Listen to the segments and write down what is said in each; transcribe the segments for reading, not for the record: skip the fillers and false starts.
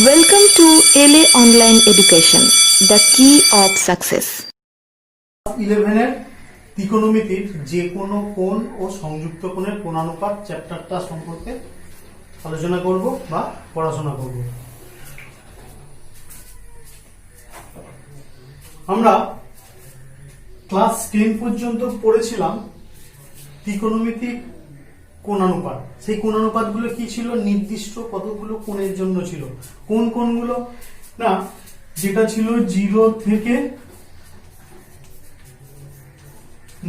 Welcome to LA Online Education, the key of success. 11 এর ত্রিকোণমিতির যে কোনো কোণ ও সংযুক্ত কোণের কোণানুপাত চ্যাপ্টারটা সম্পর্কে আলোচনা করব বা পড়াশোনা করব। আমরা ক্লাস 10 পর্যন্ত পড়েছিলাম ত্রিকোণমিতিক কোণানুপাত। সেই কোণানুপাতগুলো কি ছিল? নির্দিষ্ট কতগুলো কোণের জন্য ছিল। কোন কোণগুলো? না, যেটা ছিল 0 থেকে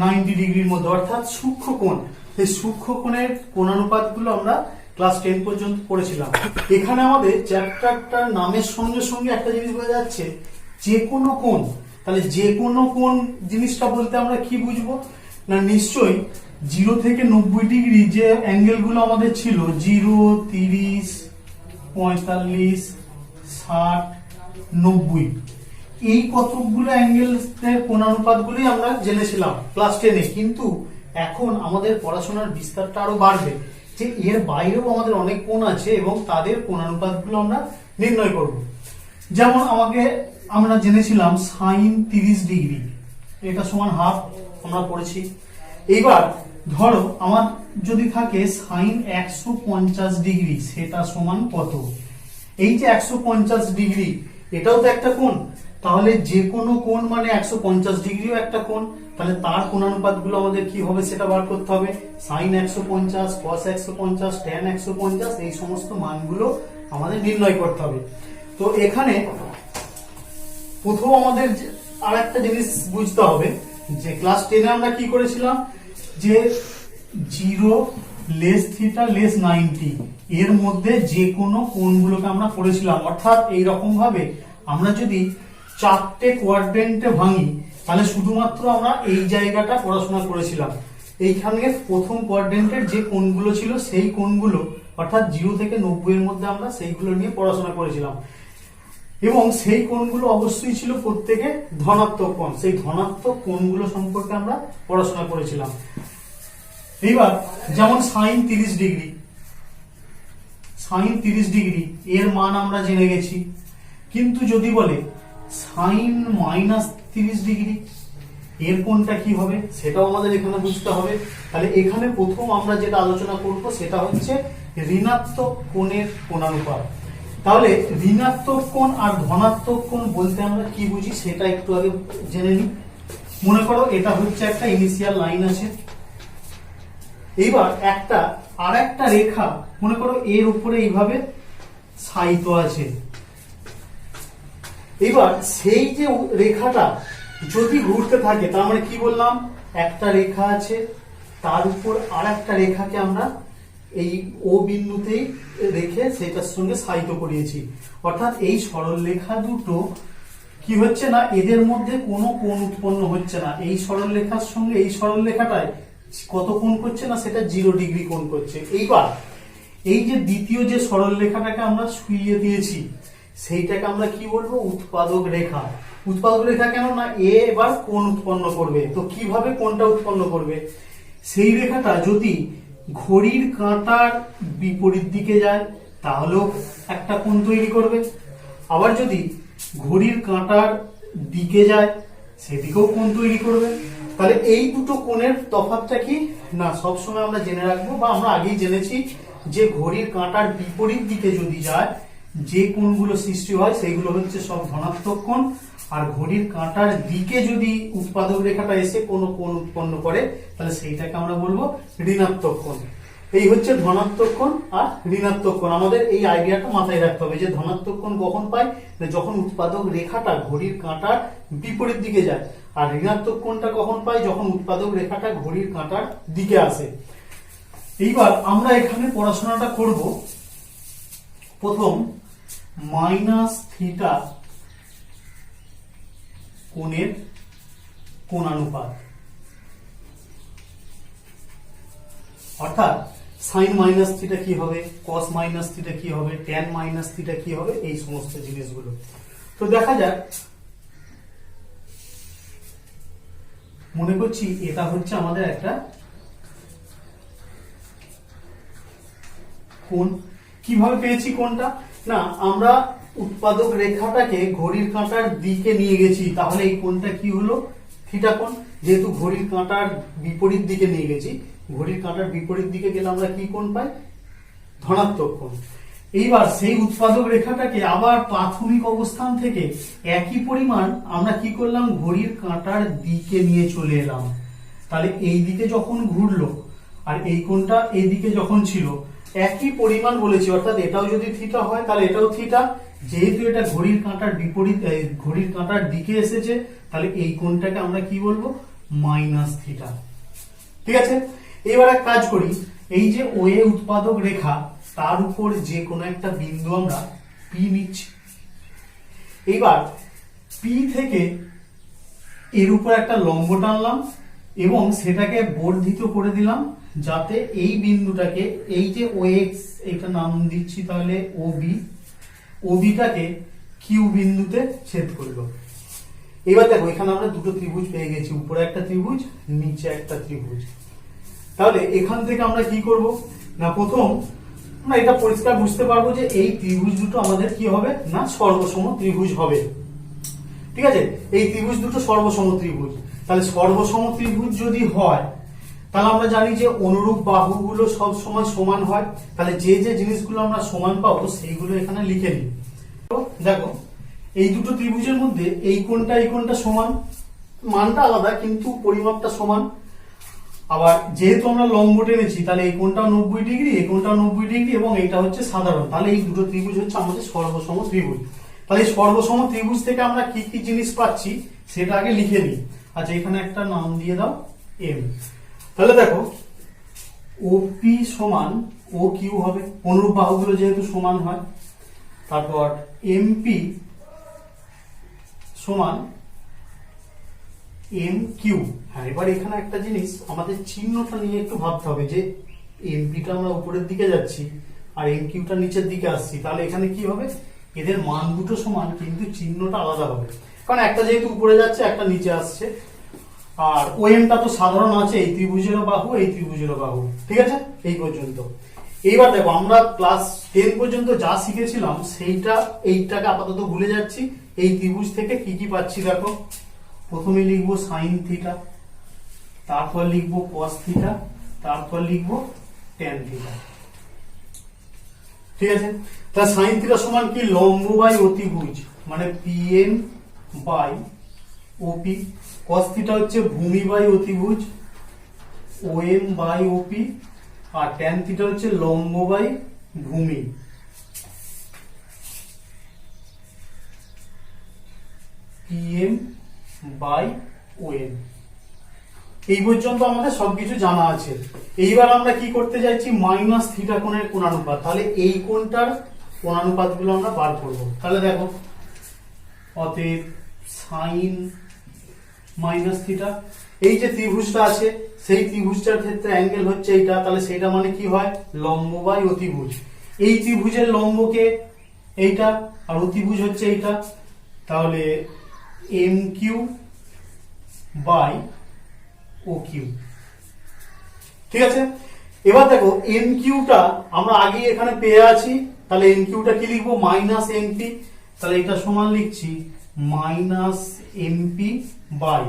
90 ডিগ্রির মধ্যে, অর্থাৎ সূক্ষ্ম কোণ। এই সূক্ষ্ম কোণের কোণানুপাতগুলো আমরা ক্লাস 10 পর্যন্ত পড়েছিলাম। এখানে আমাদের চ্যাপ্টারটার নামের সঙ্গে সঙ্গে একটা জিনিস বোঝা যাচ্ছে, যে কোনো কোণ। তাহলে যে কোনো কোণ জিনিসটা বলতে আমরা কি বুঝবো? না, নিশ্চয়ই 0 থেকে 90 ডিগ্রি যে অ্যাঙ্গেলগুলো আমাদের ছিল, 0, 30, 45, 60, 90, এই কতগুলো অ্যাঙ্গেলের কোণানুপাতগুলোই আমরা জেনেছিলাম ক্লাস 10-এ। কিন্তু এখন আমাদের পড়াশোনার বিস্তারটা আরো বাড়বে, যে এর বাইরেও আমাদের অনেক কোণ আছে এবং তাদের কোণানুপাতগুলো আমরা নির্ণয় করব। যেমন আমরা জেনেছিলাম সাইন 30 ডিগ্রি, এটা সমান হাফ, আমরা পড়েছি। এইবার ধরো আমার যদি থাকে সাইন 150 ডিগ্রি, সেটা সমান কত? এই যে 150 ডিগ্রি, এটাও তো একটা কোণ। তাহলে যে কোনো কোণ মানে 150 ডিগ্রিও একটা কোণ। তাহলে তার কোণানুপাতগুলো আমাদের কি হবে সেটা বার করতে হবে। সাইন 150, কস 150, ট্যান 150, এই সমস্ত মানগুলো আমাদের নির্ণয় করতে হবে। তো এখানে প্রথম আমাদের আর একটা জিনিস বুঝতে হবে, যে ক্লাস 10-এ আমরা কি করেছিলাম, যে 0 লেস থিটা লেস 90 এর মধ্যে যে কোনো কোণগুলোকে আমরা পড়েছিলাম। অর্থাৎ এইরকম ভাবে আমরা যদি 4টে কোয়াড্রেন্টে ভাঙি, তাহলে শুধুমাত্র আমরা এই জায়গাটা পড়াশোনা করেছিলাম। এইখানে প্রথম কোয়াড্রেন্টের যে কোণগুলো ছিল সেই কোণগুলো, অর্থাৎ 0 থেকে 90 এর মধ্যে আমরা সেইগুলো নিয়ে পড়াশোনা করেছিলাম। এবং সেই কোণগুলো অবশ্যই ছিল প্রত্যেকে ধনাত্মক কোণ। সেই ধনাত্মক কোণগুলো সম্পর্কে আমরা পড়াশোনা করেছিলাম। এইবার যেমন সাইন 30 ডিগ্রি, সাইন 30 ডিগ্রি এর মান আমরা জেনে গেছি। কিন্তু যদি বলে সাইন -30 ডিগ্রি, এর কোণটা কি হবে সেটাও আমাদের এখানে বুঝতে হবে। তাহলে এখানে প্রথম আমরা যেটা আলোচনা করব সেটা হচ্ছে ঋণাত্মক কোণের কোণানুপাত। তাহলে ঋণাত্মক কোণ আর ধনাত্মক কোণ বলতে আমরা কি বুঝি সেটা একটু আগে জেনে নিই। মনে করো এটা হচ্ছে একটা ইনিশিয়াল লাইন আছে। এইবার আর একটা রেখা মনে করো এর উপরে এইভাবে সাইত আছে। এবার সেই যে রেখাটা যদি ঘুরতে থাকে, তার মানে কি বললাম, একটা রেখা আছে, তার উপর আর একটা রেখাকে আমরা এই ও বিন্দুতেই রেখে সেটার সঙ্গে সাইত করিয়েছি। অর্থাৎ এই সরল রেখা দুটো কি হচ্ছে না, এদের মধ্যে কোনো কোণ উৎপন্ন হচ্ছে না। এই সরল রেখার সঙ্গে এই সরল রেখাটায় কত কোণ করছে না, সেটা 0 ডিগ্রি কোণ করছে। এইবার এই যে দ্বিতীয় যে সরল রেখাটাকে আমরা শুইয়ে দিয়েছি, সেইটাকে আমরা কি বলবো? উৎপাদক রেখা। উৎপাদক রেখা কেন না, এবার কোণ উৎপন্ন করবে। তো কিভাবে কোণটা উৎপন্ন করবে? সেই রেখাটা যদি ঘড়ির কাঁটার বিপরীত দিকে যায়, তাহলেও একটা কোণ তৈরি করবে। আবার যদি ঘড়ির কাঁটার দিকে যায়, সেদিকেও কোণ তৈরি করবে। তাহলে এই দুটো কোণের তফাৎটা কি না, সবসময় আমরা জেনে রাখবো, বা আমরা আগেই জেনেছি, যে ঘড়ির কাঁটার বিপরীত দিকে যদি যায়, যে কোণগুলো সৃষ্টি হয় সেইগুলো হচ্ছে সব ধনাত্মক কোণ। আর ঘড়ির কাঁটার দিকে যদি উৎপাদক রেখাটা এসে কোনো কোণ উৎপন্ন করে, তাহলে সেইটাকে আমরা বলবো ঋণাত্মক কোণ। এই হচ্ছে ধনাত্মক কোণ আর ঋণাত্মক কোণ। আমাদের এই আইডিয়াটা মাথায় রাখতে হবে, যে ধনাত্মক কোণ কখন পাই, যখন উৎপাদক রেখাটা ঘড়ির কাঁটার বিপরীত দিকে যায়। আর ঋণাত্মক কোণটা কখন পাই, যখন উৎপাদক রেখাটা ঘড়ির কাঁটার দিকে আসে। এইবার আমরা এখানে পড়াশোনাটা করব প্রথম -θ কোণের কোণানুপাত। অর্থাৎ সাইন -θ কি হবে, কস -θ কি হবে, ট্যান -θ কি হবে, এই সমস্ত জিনিসগুলো। তো দেখা যাক, মনে করছি এটা হচ্ছে আমাদের একটা কোণ। কিভাবে পেয়েছি কোণটা? না, আমরা উৎপাদক রেখাটাকে ঘড়ির কাঁটার দিকে নিয়ে গেছি, তাহলে এই কোণটা কি হলো? থিটা কোণ। যেহেতু ঘড়ির কাঁটার বিপরীত দিকে নিয়ে গেছি, ঘড়ির কাঁটার বিপরীত দিকে গেলে আমরা কি কোণ পাই? ধনাত্মক কোণ। এইবার সেই উৎপাদক রেখাটাকে আবার প্রাথমিক অবস্থান থেকে একই পরিমাণ আমরা কি করলাম? ঘড়ির কাঁটার দিকে নিয়ে চলে এলাম। তাহলে এই দিকে যখন ঘুরলো আর এই কোণটা এই দিকে যখন ছিল, একই পরিমাণ বলেছি, অর্থাৎ এটাও যদি থিটা হয় তাহলে এটাও থিটা। যেহেতু এটা ঘড়ির কাঁটার বিপরীত, ঘড়ির কাঁটার দিকে এসেছে, তাহলে এই কোণটাকে আমরা কি বলবো? Minus theta. ঠিক আছে, এবার এক কাজ করি, এই যে ওএ উৎপাদক রেখা, তার উপর যে কোনো একটা বিন্দু আমরা পি নিচ্ছি। এবার পি থেকে এর উপর একটা লম্ব টানলাম এবং সেটাকে বর্ধিত করে দিলাম, যাতে এই বিন্দুটাকে, এই যে ওএক্স, এটা নাম দিচ্ছি তাহলে ওবি, ওবিটাকে কিউ বিন্দুতে ছেদ করলো। এবার দেখো এখানে আমরা দুটো ত্রিভুজ পেয়ে গেছি, উপরে একটা ত্রিভুজ, নিচে একটা ত্রিভুজ। তাহলে এখান থেকে আমরা কি করব না, প্রথম আমরা এটা পরিষ্কার বুঝতে পারবো যে এই ত্রিভুজ দুটো আমাদের কি হবে না, সর্বসম ত্রিভুজ হবে। ঠিক আছে, এই ত্রিভুজ দুটো সর্বসম ত্রিভুজ। তাহলে সর্বসম ত্রিভুজ যদি হয়, তাহলে আমরা জানি যে অনুরূপ বাহুগুলো সব সময় সমান হয়। তাহলে যে যে জিনিসগুলো আমরা সমান পাবো সেইগুলো এখানে লিখে নিই। দেখো এই দুটো ত্রিভুজের মধ্যে এই কোণটা সমান, মানটা আলাদা কিন্তু পরিমাপটা সমান। আবার যেহেতু আমরা লম্ব টেনেছি, তাহলে এই কোণটাও 90 ডিগ্রি, এই কোণটাও 90 ডিগ্রি এবং এইটা হচ্ছে সাধারণ। তাহলে এই দুটো ত্রিভুজ হচ্ছে আমাদের সর্বসম ত্রিভুজ। তাহলে এই সর্বসম ত্রিভুজ থেকে আমরা কি কি জিনিস পাচ্ছি সেটা আগে লিখে নিই। আচ্ছা, এখানে একটা নাম দিয়ে দাও এম। তাহলে দেখো ওপি সমান ও কিউ হবে, অনুরূপ বাহুগুলো যেহেতু সমান হয়। তারপর এমপি সমান এম কিউ। হ্যাঁ, এবার এখানে একটা জিনিস আমাদের চিহ্নটা নিয়ে একটু ভাবতে হবে, যে এমপিটা আমরা উপরের দিকে যাচ্ছি আর এম কিউটা নিচের দিকে আসছি, তাহলে এখানে কি হবে? এদের মান দুটো সমান কিন্তু চিহ্নটা আলাদা হবে, কারণ একটা যেহেতু উপরে যাচ্ছে একটা নিচে আসছে। আর ও এমটা তো সাধারণ আছে, এই ত্রিভুজেরও বাহু, এই ত্রিভুজেরও বাহু। ঠিক আছে, এই পর্যন্ত। এইবার দেখো আমরা ক্লাস 10 পর্যন্ত যা শিখেছিলাম সেইটা, এইটাকে আপাতত ভুলে যাচ্ছি। এই ত্রিভুজ থেকে কি কি পাচ্ছি দেখো। প্রথমে লিখবো সাইন থিটা, তারপর লিখবো কস থিটা, তারপর লিখবো ট্যান থিটা। ঠিক আছে, তা সাইন থিটা সমান কি? লম্ব বাই অতিভুজ, মানে PM by OP. Cos theta হচ্ছে ভূমি বাই অতিভুজ, ওএম বাই ওপি। আর ট্যান থিটা হচ্ছে লম্ব বাই ভূমি, পিএম বাই ওএম। এই পর্যন্ত আমাদের সবকিছু জানা আছে। এইবার আমরা কি করতে যাচ্ছি? মাইনাস থিটা কোণের কোণানুপাত। তাহলে এই কোণটার কোণানুপাত গুলো আমরা বার করবো। তাহলে দেখো, অতএব সাইন মাইনাস থিটা, এই যে ত্রিভুজটা আছে সেই ত্রিভুজটার ক্ষেত্রে অ্যাঙ্গেল হচ্ছে এইটা, তাহলে সেটা মানে কি হয়? লম্ব বাই অতিভুজ। এই ত্রিভুজের লম্বকে এইটা আর অতিভুজ হচ্ছে এইটা, তাহলে M Q by O Q. ঠিক আছে, এবার দেখো এম কিউটা আমরা আগে এখানে পেয়ে আছি, তাহলে এম কিউটা কি লিখবো? Minus MP. তাহলে এটা সমান লিখছি minus MP by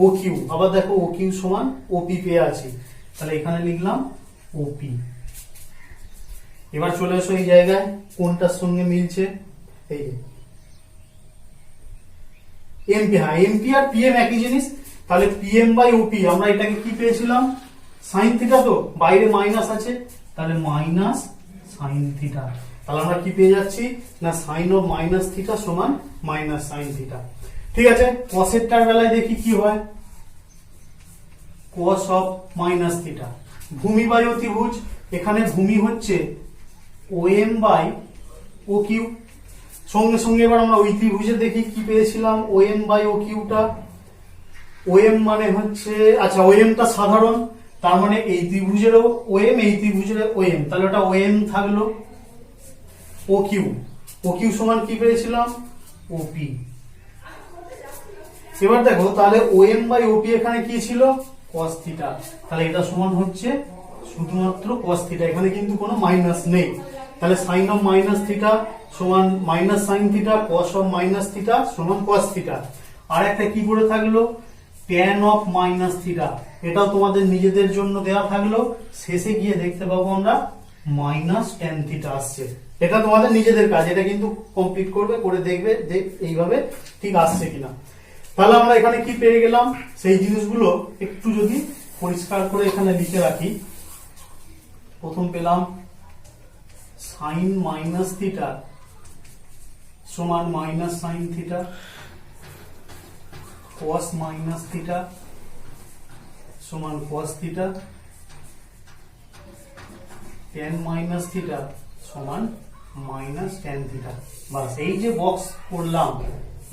O Q. আবার দেখো ও কিউ সমান ওপি পেয়ে আছি, তাহলে এখানে লিখলাম ওপি। এবার চলে এসো এই জায়গায় কোনটার সঙ্গে মিলছে, এই যে এমপি। হ্যাঁ, এমপি আর পিএম একই জিনিস। তাহলে পিএম বাই ওপি আমরা এটাকে কি পেয়েছিলাম? সাইন থিটা, তো বাইরে মাইনাস আছে, তাহলে মাইনাস সাইন থিটা। তাহলে আমরা কি পেয়ে যাচ্ছি না, সাইন অফ মাইনাস থিটা সমান মাইনাস সাইন থিটা। ঠিক আছে, কসেরটার বেলায় দেখি কি হয়। কস অফ মাইনাস থিটা, ভূমি বাই অতিভুজ। এখানে ভূমি হচ্ছে ওএম বাই ও কিউ। সঙ্গে সঙ্গে এবার আমরা ওই ত্রিভুজে দেখি কি পেয়েছিলাম, ওএম বাই ও কিউটা। ওএম মানে হচ্ছে, আচ্ছা ওএমটা সাধারণ, তার মানে এই ত্রিভুজেরও ওএম, এই ত্রিভুজের ওএম, তাহলে ওটা ওএম থাকলো। ও কিউ, ও কিউ সমান কি পেয়েছিলাম? ওপি। এবার দেখো তাহলে ওএম বাই ওপি এখানে কি ছিল? Cos theta. তাহলে এটা সমান হচ্ছে শুধুমাত্র কস থিটা, এখানে কিন্তু কোনো মাইনাস নেই। তাহলে সাইন অফ মাইনাস থিটা সমান minus sine theta, cos of minus theta সমান কস থিটা। আর একটা কি করে থাকলো, ট্যান অফ মাইনাস থিটা, এটাও তোমাদের নিজেদের জন্য দেওয়া থাকলো। শেষে গিয়ে দেখতে পাবো আমরা মাইনাস ট্যান থিটা আসছে। এটা তোমাদের নিজেদের কাজ, এটা কিন্তু কমপ্লিট করবে, করে দেখবে যে এইভাবে ঠিক আসছে কিনা। তাহলে আমরা এখানে কি পেয়ে গেলাম, সেই জিনিসগুলো একটু যদি পরিষ্কার করে এখানে লিখে রাখি। প্রথম পেলাম সাইন মাইনাস থিটা সমান minus sine theta, cos minus theta সমান cos theta, tan minus theta সমান মাইনাস ট্যান থিটা। বাস, এই যে বক্স করলাম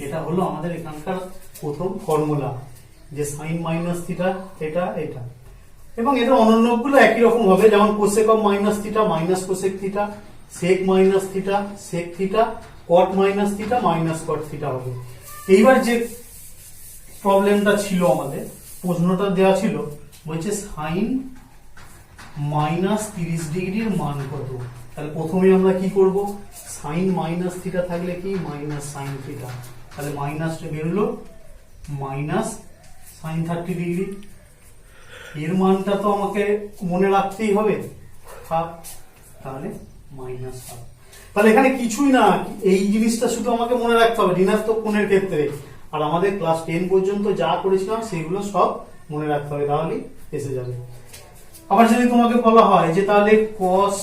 এটা হলো আমাদের এখানকার প্রথম ফর্মুলা, যে সাইন মাইনাস থিটা এটা এটা। এবং এটা অনন্যগুলো একই রকম হবে, যেমন cosec of minus theta minus cosec theta, sec minus theta sec theta, cot minus theta minus cot theta হবে। এইবার যে প্রবলেমটা ছিল আমাদের, প্রশ্নটা দেওয়া ছিল, বলছে সাইন মাইনাস 30 ডিগ্রির মান কত। তাহলে প্রথমে আমরা কি করব, সাইন মাইনাস থিটা থাকলে কি মাইনাস সাইন থিটা, তাহলে মাইনাসটা বেরোলো মাইনাস সাইন 30 ডিগ্রি। এর মানটা তো আমাকে মনে রাখতেই হবে, হাফ, তাহলে মাইনাস হাফ। তাহলে এখানে কিছুই না, এই জিনিসটা শুধু আমাকে মনে রাখতে হবে ঋণাত্মক কোণের ক্ষেত্রে। আর আমাদের ক্লাস 10 পর্যন্ত যা করেছিলাম সেগুলো সব মনে রাখতে হবে, তাহলেই এসে যাবে। আবার যদি তোমাকে বলা হয় যে তাহলে cos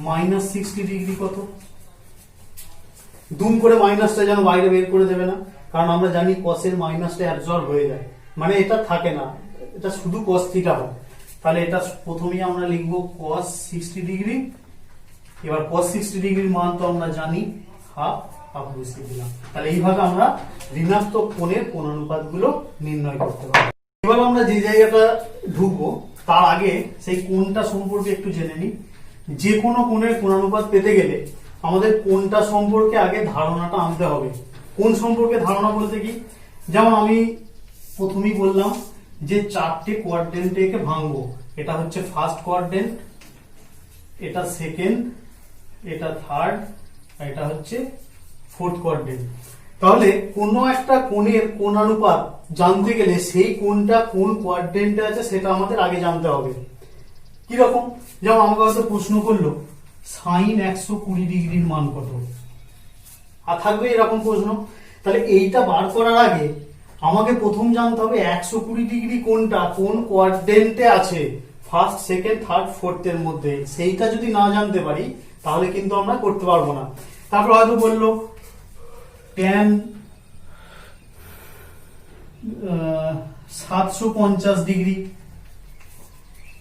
মাইনাস 60 ডিগ্রি কত, দুম করে মাইনাসটা যেন বাইরে বের করে দেবে না, কারণ আমরা জানি cos এর মাইনাসটা অ্যাবজর্ব হয়ে যায়, মানে এটা থাকে না, এটা শুধু cos থিটা হয়। তাহলে এটা প্রথমেই আমরা লিখবো cos 60 ডিগ্রি। এবার cos 60 ডিগ্রির মান তো আমরা জানি হাফ, হাফ বসিয়ে দিলাম। তাহলে এইভাবে আমরা ঋণাত্মক কোণের কোণানুপাতগুলো নির্ণয় করতে পারি। এবার আমরা যে জায়গাটা ঢুকবো তার আগে সেই কোণটা সম্পর্কে একটু জেনে নিই। যে কোনো কোণের কোণানুপাত পেতে গেলে আমাদের কোণটা সম্পর্কে আগে ধারণাটা আনতে হবে। কোণ সম্পর্কে ধারণা বলতে কি, যেমন আমি প্রথমেই বললাম যে 4টে কোয়াড্রেন্টে একে ভাঙবো। এটা হচ্ছে ফার্স্ট কোয়াড্রেন্ট, এটা সেকেন্ড, এটা থার্ড, এটা হচ্ছে ফোর্থ কোয়াড্রেন্ট। তাহলে কোনো একটা কোণের কোণানুপাত জানতে গেলে সেই কোণটা কোন কোয়াড্রেন্টে আছে সেটা আমাদের আগে জানতে হবে। কিরকম, যেমন আমাকে হয়তো প্রশ্ন করলো সাইন 120 ডিগ্রির মান কত, আর থাকবে এরকম প্রশ্ন। তাহলে এইটা বার করার আগে আমাকে প্রথম জানতে হবে 120 ডিগ্রি কোনটা কোন কোয়াড্রেন্টে আছে, ফার্স্ট সেকেন্ড থার্ড ফোর্থ এর মধ্যে। সেইটা যদি না জানতে পারি তাহলে কিন্তু আমরা করতে পারবো না। তারপর হয়তো বললো ট্যান 750 ডিগ্রি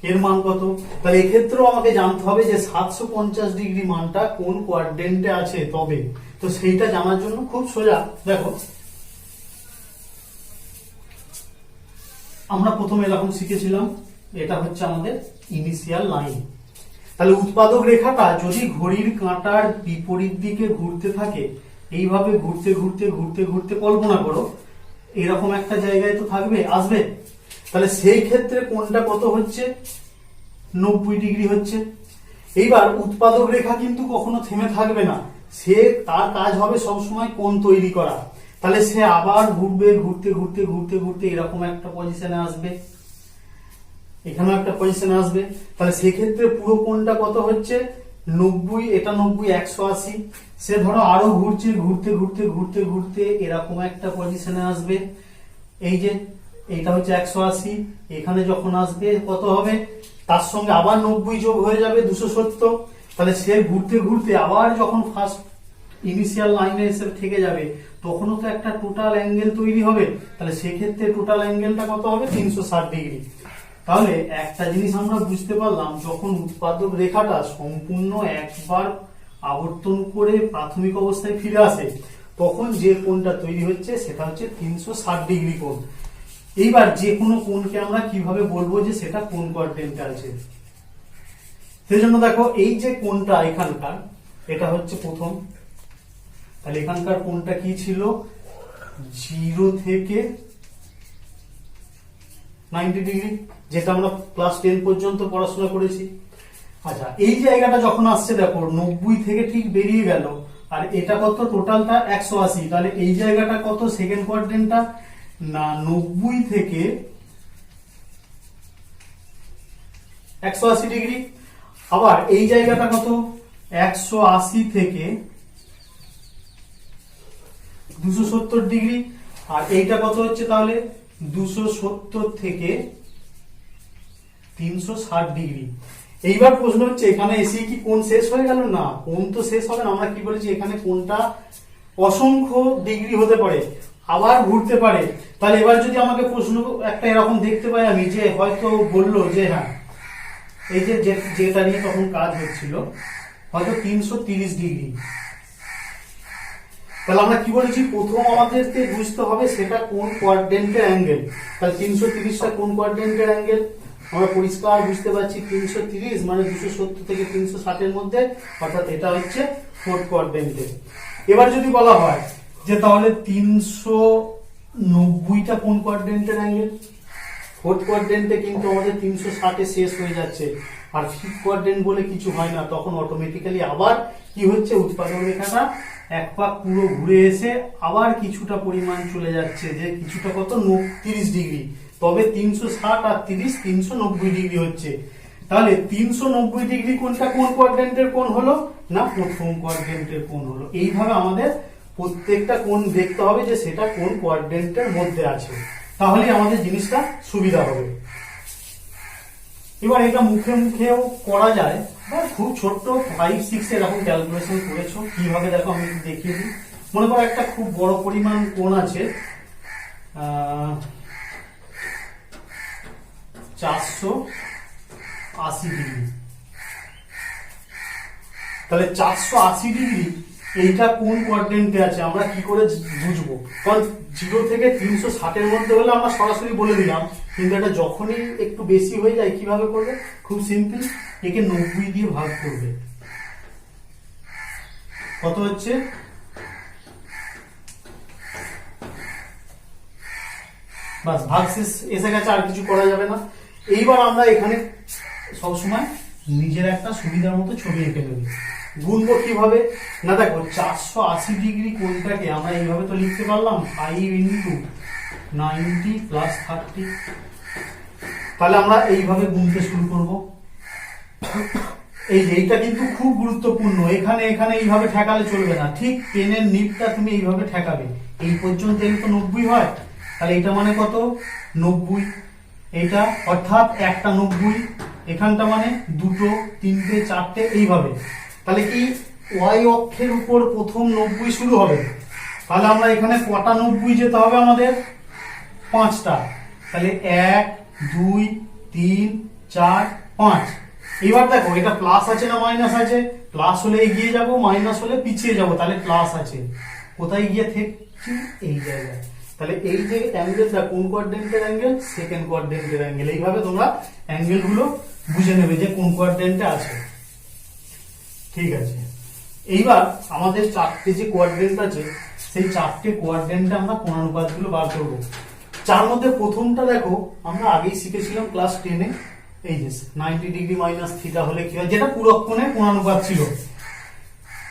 এর মান কত। তাহলে এক্ষেত্রেও আমাকে জানতে হবে যে 750 ডিগ্রি মানটা কোন কোয়াড্রেন্টে আছে। তবে তো সেইটা জানার জন্য খুব সোজা, দেখো আমরা প্রথমে এরকম শিখেছিলাম, এটা হচ্ছে আমাদের ইনিশিয়াল লাইন। তাহলে উৎপাদক রেখাটা যদি ঘড়ির কাঁটার বিপরীত দিকে ঘুরতে থাকে, এইভাবে ঘুরতে ঘুরতে ঘুরতে ঘুরতে, কল্পনা করো এরকম একটা জায়গায় তো থাকবে, আসবে। তাহলে সেই ক্ষেত্রে কোণটা কত হচ্ছে, 90 ডিগ্রি হচ্ছে। এইবার উৎপাদক রেখা কিন্তু কখনো থেমে থাকবে না, সে তার কাজ হবে সবসময় কোণ তৈরি করা। তাহলে সে আবার ঘুরবে, ঘুরতে ঘুরতে ঘুরতে ঘুরতে এরকম একটা পজিশনে আসবে, এখানেও একটা পজিশনে আসবে। তাহলে সেক্ষেত্রে পুরো কোণটা কত হচ্ছে 90, এটা 90, 180। সে ধরো আরো ঘুরছে, ঘুরতে ঘুরতে ঘুরতে ঘুরতে এরকম একটা পজিশনে আসবে। এই যে এইটা হচ্ছে 180, এখানে যখন আসবে কত হবে, তার সঙ্গে আবার 90 যোগ হয়ে যাবে 270। তাহলে সে ঘুরতে ঘুরতে আবার যখন ফার্স্ট ইনিশিয়াল লাইনে এসে ঠেকে যাবে তখনও তো একটা টোটাল অ্যাঙ্গেল তৈরি হবে। তাহলে সেক্ষেত্রে টোটাল অ্যাঙ্গেলটা কত হবে, 360 ডিগ্রি। তাহলে একটা জিনিস আমরা বুঝতে পারলাম, যখন উৎপাদক রেখাটা সম্পূর্ণ একবার আবর্তন করে প্রাথমিক অবস্থায় ফিরে আসে তখন যে কোণটা তৈরি হচ্ছে সেটা হচ্ছে 360 ডিগ্রি কোণ। এইবার যে কোনো কোণকে আমরা কিভাবে বলবো যে সেটা কোন কোয়াড্রেন্টে আছে। সেই জন্য দেখো এই যে কোণটা এখানকার, এটা হচ্ছে প্রথম। তাহলে এখানকার কোণটা কি ছিল, 0 থেকে 90 ডিগ্রি, যেটা আমরা ক্লাস 10 পর্যন্ত পড়াশোনা করেছি। আচ্ছা, এই জায়গাটা যখন আসছে দেখো 90 থেকে ঠিক বেরিয়ে গেল, আর এটা কত টোটালটা 180, তাহলে এই জায়গাটা কত সেকেন্ড কোয়াড্রেন্টটা না 90 থেকে 180 ডিগ্রি। আবার এই জায়গাটা কত 180 থেকে 270 ডিগ্রি, আর এইটা কত হচ্ছে তাহলে 270 থেকে 360 ডিগ্রি। এইবার প্রশ্ন হচ্ছে এখানে এসে কি কোণ শেষ হয়ে গেল? না, কোণ তো শেষ হবে না। আমরা কি বলেছি এখানে কোণটা অসংখ্য ডিগ্রি হতে পারে, আবার ঘুরতে পারে। তাহলে এবার যদি আমাকে প্রশ্ন একটা এরকম দেখতে পাই আমি, যে হয়তো বললো যে হ্যাঁ এই যে যেটা নিয়ে তখন কাজ হচ্ছিল হয়তো 330 ডিগ্রি, তাহলে আমরা কি বলেছি প্রথম আমাদেরকে বুঝতে হবে সেটা কোন কোয়াড্রেন্টের অ্যাঙ্গেল। তাহলে 330টা কোন কোয়াড্রেন্টের অ্যাঙ্গেল আমরা পরিষ্কার বুঝতে পারছি। 330 মানে 270 থেকে 360 এর মধ্যে, অর্থাৎ এটা হচ্ছে ফোর্থ কোয়াড্রেন্টে। এবার যদি বলা হয় যে তাহলে 390টা কোন কোয়াড্রেন্টের অ্যাঙ্গেল, ফোর্থ কোয়াড্রেন্টে কিন্তু আমাদের 360 এ শেষ হয়ে যাচ্ছে, আর ফিফথ কোয়াড্রেন্ট বলে কিছু হয় না, তখন অটোমেটিক্যালি আবার কি হচ্ছে উৎপাদন রেখাটা এক পাক পুরো ঘুরে এসে আবার কিছুটা পরিমাণ চলে যাচ্ছে, যে কিছুটা কত 30 ডিগ্রি, তবে 360 আর 30 390 ডিগ্রি হচ্ছে। তাহলে 390 ডিগ্রি কোনটা কোন কোয়াড্রেন্টের কোণ হলো না প্রথম কোয়াড্রেন্টের কোণ হলো। এইভাবে আমাদের প্রত্যেকটা কোণ দেখতে হবে যে সেটা কোন কোয়াড্রেন্টের মধ্যে আছে, তাহলে আমাদের জিনিসটা সুবিধা হবে। এবার এটা মুখে মুখেও করা যায়, বা খুব ছোট্ট 5-6 এরকম ক্যালকুলেশন করেছো কিভাবে দেখো আমি দেখিয়ে দিই। মনে করো একটা খুব বড় পরিমাণ কোণ আছে 480 ডিগ্রি। তাহলে 480 ডিগ্রি এইটা কোন কোয়াড্রেন্টে আছে আমরা কি করে বুঝবো? কারণ 0 থেকে 360 এর মধ্যে হলে আমরা সরাসরি বলে দিলাম, কিন্তু এটা যখনই একটু বেশি হয়ে যায় কিভাবে করবে? খুব সিম্পল, একে 90 দিয়ে ভাগ করবে। কত হচ্ছে? বাস, ভাগ শেষ এসে গেছে, আর কিছু করা যাবে না। এইবার আমরা এখানে সবসময় নিজের একটা সুবিধার মতো ছবি এঁকে নেব। গুনবো কিভাবে না, দেখো 480 ডিগ্রি কোণটাকে আমরা এইভাবে তো লিখতে পারলাম 5 ইন্টু 90 প্লাস 30। তাহলে আমরা এইভাবে গুনতে শুরু করব। এইটা কিন্তু খুব গুরুত্বপূর্ণ, এখানে এখানে এইভাবে ঠেকালে চলবে না, ঠিক পেনের নিপটা তুমি এইভাবে ঠেকাবে। এই পর্যন্ত এলে তো 90 হয়, তাহলে এটা মানে কত 90, এইটা অর্থাৎ একটা 90, এখানটা মানে দুটো, তিনটে, চারটে, এইভাবে। তাহলে কি ওয়াই অক্ষের উপর প্রথম 90 শুরু হবে। তাহলে আমরা এখানে কটা 90 যেতে হবে আমাদের? 5টা। তাহলে 1 2 3 4 5। এবার দেখো এটা প্লাস আছে না মাইনাস আছে? প্লাস হলে এগিয়ে যাব, মাইনাস হলে পিছিয়ে যাব, তাহলে প্লাস আছে। কোথায় গিয়ে থেকছি? এই জায়গায়। তাহলে এই যে অ্যাঙ্গেলটা কোন কোয়াড্রেন্টের অ্যাঙ্গেল? সেকেন্ড কোয়াড্রেন্টের অ্যাঙ্গেল। এইভাবে তোমরা অ্যাঙ্গেল গুলো বুঝে নেবে যে কোন কোয়াড্রেন্টে আছে। ঠিক আছে, এইবার আমাদের 4টে যে কোয়াড্রেন্ট আছে সেই 4টে কোয়াড্রেন্টে আমরা কোণানুপাত গুলো বার করব। যার মধ্যে প্রথমটা দেখো আমরা আগেই শিখেছিলাম ক্লাস 10 এ, এই যে 90 ডিগ্রি মাইনাস থিটা হলে কি হয়, যেটা পুরক কোণের কোণানুপাত ছিল।